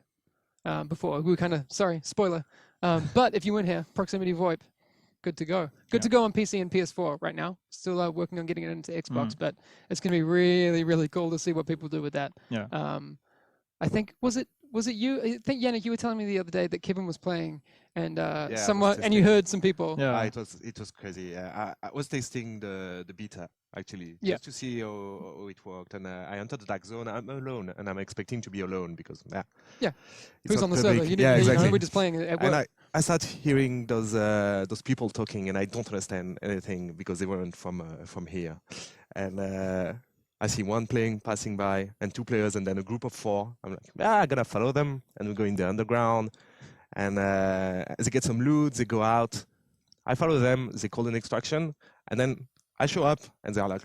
before. We were kind of spoiler. But if you weren't here, proximity VoIP, good to go. Good to go on PC and PS4 right now. Still working on getting it into Xbox, but it's gonna be really really cool to see what people do with that. Yeah. I think was it you? I think Yannick, you were telling me the other day that Kevin was playing and I was someone and you testing. heard some people. Yeah. It was crazy. I was tasting the beta actually, Yeah. just to see how it worked. And I entered the Dark Zone. I'm alone, and I'm expecting to be alone because Yeah. it's Who's not on the public. server? You Yeah, didn't, exactly. we're just playing at work. And I started hearing those people talking, and I don't understand anything because they weren't from here. And I see one playing passing by, and 2 players, and then a group of 4. I'm like, I'm gonna follow them, and we go in the underground, and they get some loot, they go out. I follow them, they call an extraction, and then I show up, and they're like,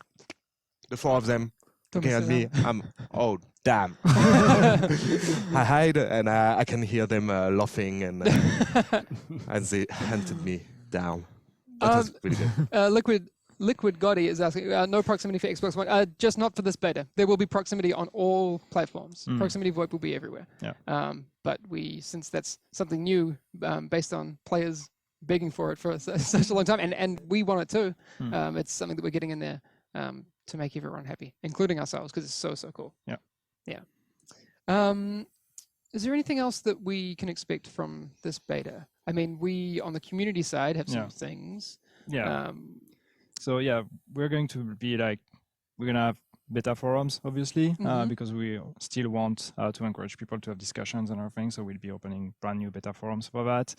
the 4 of them looking at me. I'm, oh damn! I hide, and I can hear them laughing, and they hunted me down. That was pretty good. Liquid Gotti is asking, no proximity for Xbox One, just not for this beta. There will be proximity on all platforms. Proximity VoIP will be everywhere. Yeah. But since that's something new, based on players begging for it for such a long time, and we want it too, it's something that we're getting in there to make everyone happy, including ourselves, because it's so cool. Yeah. Yeah. Is there anything else that we can expect from this beta? I mean, we on the community side have some things. Yeah. So yeah, we're going to be we're gonna have beta forums, obviously, because we still want to encourage people to have discussions and everything. So we'll be opening brand new beta forums for that.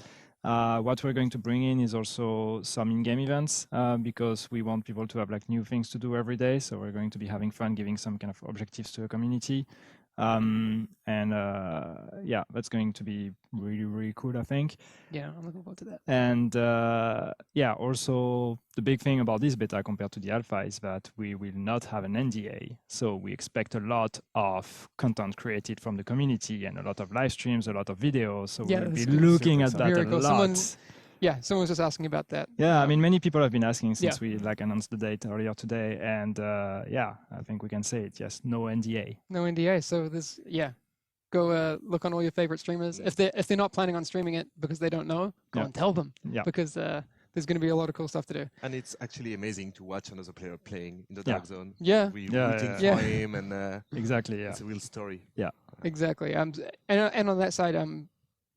What we're going to bring in is also some in-game events because we want people to have new things to do every day. So we're going to be having fun, giving some kind of objectives to the community. And yeah, that's going to be really, really cool, I think. Yeah, I'm looking forward to that. And yeah, also the big thing about this beta compared to the alpha is that we will not have an NDA. So we expect a lot of content created from the community and a lot of live streams, a lot of videos. So Yeah, we'll be that's good. looking at Super that Very a cool. lot. Someone was just asking about that. Yeah, I mean, many people have been asking since Yeah. we like announced the date earlier today. And yeah, I think we can say it. Yes, no NDA. No NDA. So this, go look on all your favorite streamers. If they're not planning on streaming it because they don't know, go Yeah. and tell them. Yeah. Because there's going to be a lot of cool stuff to do. And it's actually amazing to watch another player playing in the Yeah. dark zone. Yeah, We Yeah, rooting yeah. for him, and Exactly. Yeah. it's a real story. exactly. And on that side,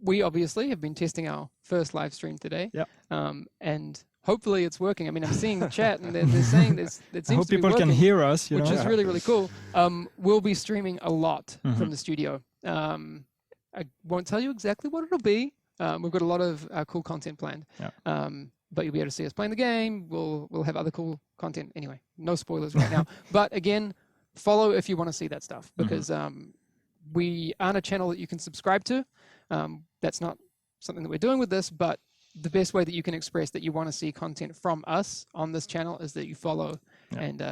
we obviously have been testing our first live stream today. Yeah. And hopefully it's working. I mean, I'm seeing the chat and they're saying it I seems hope to be people working, can hear us. You which know? is really, really cool. We'll be streaming a lot Mhm. from the studio. I won't tell you exactly what it'll be. We've got a lot of cool content planned. Yeah. But you'll be able to see us playing the game. We'll have other cool content. Anyway, no spoilers right now. But again, follow if you want to see that stuff because we aren't a channel that you can subscribe to. That's not something that we're doing with this, but the best way that you can express that you want to see content from us on this channel is that you follow and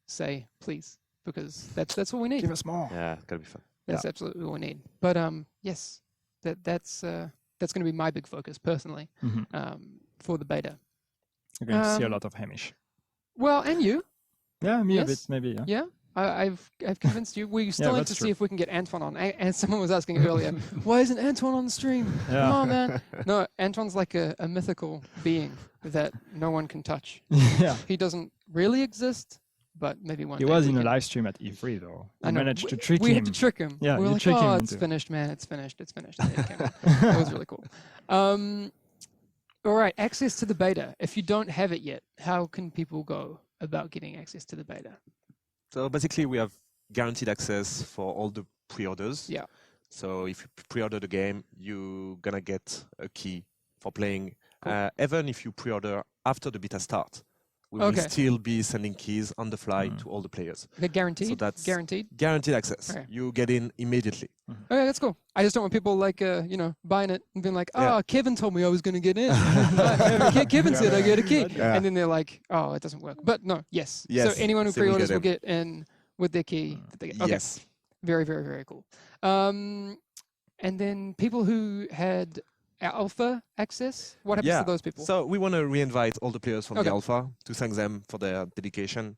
say please, because that's what we need. Give us more. Yeah, it's gonna be fun. That's absolutely what we need. But yes, that's going to be my big focus personally Mhm. for the beta. You're going to see a Um, lot of Hamish. Well, and you, Yeah, me a yes. bit, maybe. Yeah. yeah. I've convinced you. We still need that's to true. see if we can get Antoine on. And someone was asking earlier, why isn't Antoine on the stream? Yeah. Come on, man. No, Antoine's like a mythical being that no one can touch. Yeah. He doesn't really exist, but maybe one He day was we in a can. live stream at E3 though. I We know. managed to trick We him. had to trick him. Yeah, we were you like, trick him oh, it's into- finished, man. It's finished. It's finished. And then it came out. It was really cool. All right, access to the beta. If you don't have it yet, how can people go about getting access to the beta? So basically, we have guaranteed access for all the pre-orders. Yeah. So if you pre-order the game, you're gonna get a key for playing. Cool. Even if you pre-order after the beta start, we Okay. will still be sending keys on the fly to all the players. Okay, guaranteed. So that's Guaranteed. guaranteed access. Okay. You get in immediately. Okay, that's cool. I just don't want people like buying it and being like, oh, Yeah. Kevin told me I was going to get in. Kevin said I get a key, Yeah. and then they're like, oh, it doesn't work. But no, yes. Yes, So anyone who so we pre-orders get will in. get in with their key. That they get. Okay. Yes. Very, very, very cool. And then people who had alpha access, what happens Yeah. to those people? So we want to reinvite all the players from Okay. the alpha to thank them for their dedication,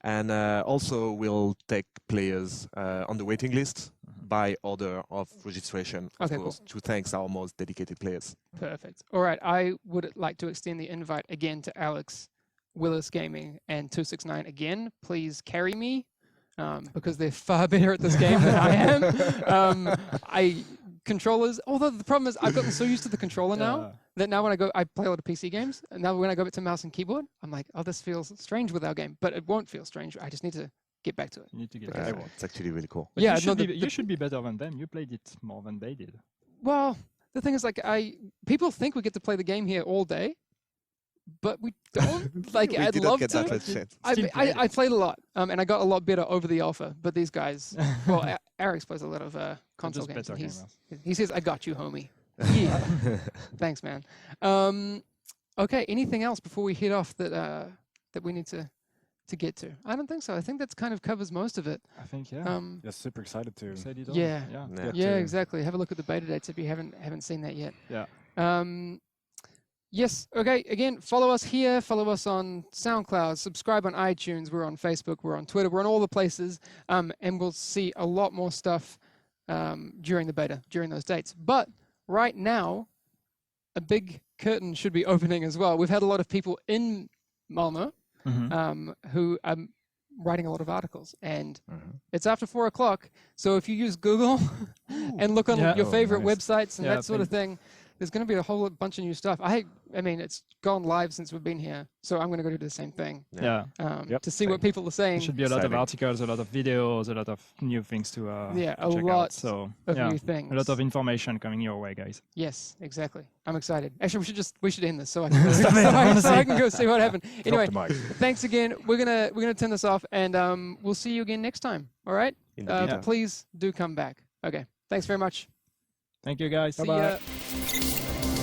and also we'll take players on the waiting list by order of registration, of Okay, course, to thank our most dedicated players. Perfect. All right. I would like to extend the invite again to Alex, Willis Gaming, and 269 again. Please carry me because they're far better at this game than I am. Controllers, although the problem is I've gotten so used to the controller now that now when I play a lot of PC games, and now when I go back to mouse and keyboard, I'm like, oh, this feels strange with our game, but it won't feel strange. I just need to get back to it. You need to get Okay. back to it. It's actually really cool. But Yeah, you should, no, be, the- you should be better than them. You played it more than they did. Well, the thing is, like, people think we get to play the game here all day, but we don't. Like, We I'd didn't love get to. that much chance. Still played I played a lot, and I got a lot better over the alpha. But these guys, well, Alex plays a lot of console just games. better And gamers. he says, "I got you, homie." Yeah, thanks, man. Okay, anything else before we head off that we need to get to? I don't think so. I think that's kind of covers most of it. I think, yeah. Just super excited to. Said it all. yeah. Yeah. Yeah. Yeah, to- exactly. Have a look at the beta dates if you haven't seen that yet. Yeah. Yes. Okay. Again, follow us here. Follow us on SoundCloud. Subscribe on iTunes. We're on Facebook. We're on Twitter. We're on all the places. And we'll see a lot more stuff during the beta, during those dates. But right now, a big curtain should be opening as well. We've had a lot of people in Malmo Mhm. who are writing a lot of articles, and it's after 4 o'clock. So if you use Google and look on Yeah. your Oh, favorite nice. websites and Yeah, that sort of thing, there's going to be a whole bunch of new stuff. I mean, it's gone live since we've been here, so I'm going to go do the same thing Yeah. to see what people are saying. There should be a lot of Exciting. articles, a lot of videos, a lot of new things to Yeah, a check lot out. So of yeah, new things. a lot of information coming your way, guys. Yes, exactly. I'm excited. Actually, we should end this so I can Stop it, so I can go see what happened. Anyway, Drop the mic. thanks again. We're gonna turn this off, and we'll see you again next time. All right. In the beta. Yeah. Please do come back. Okay. Thanks very much. Thank you, guys. See Bye-bye. ya.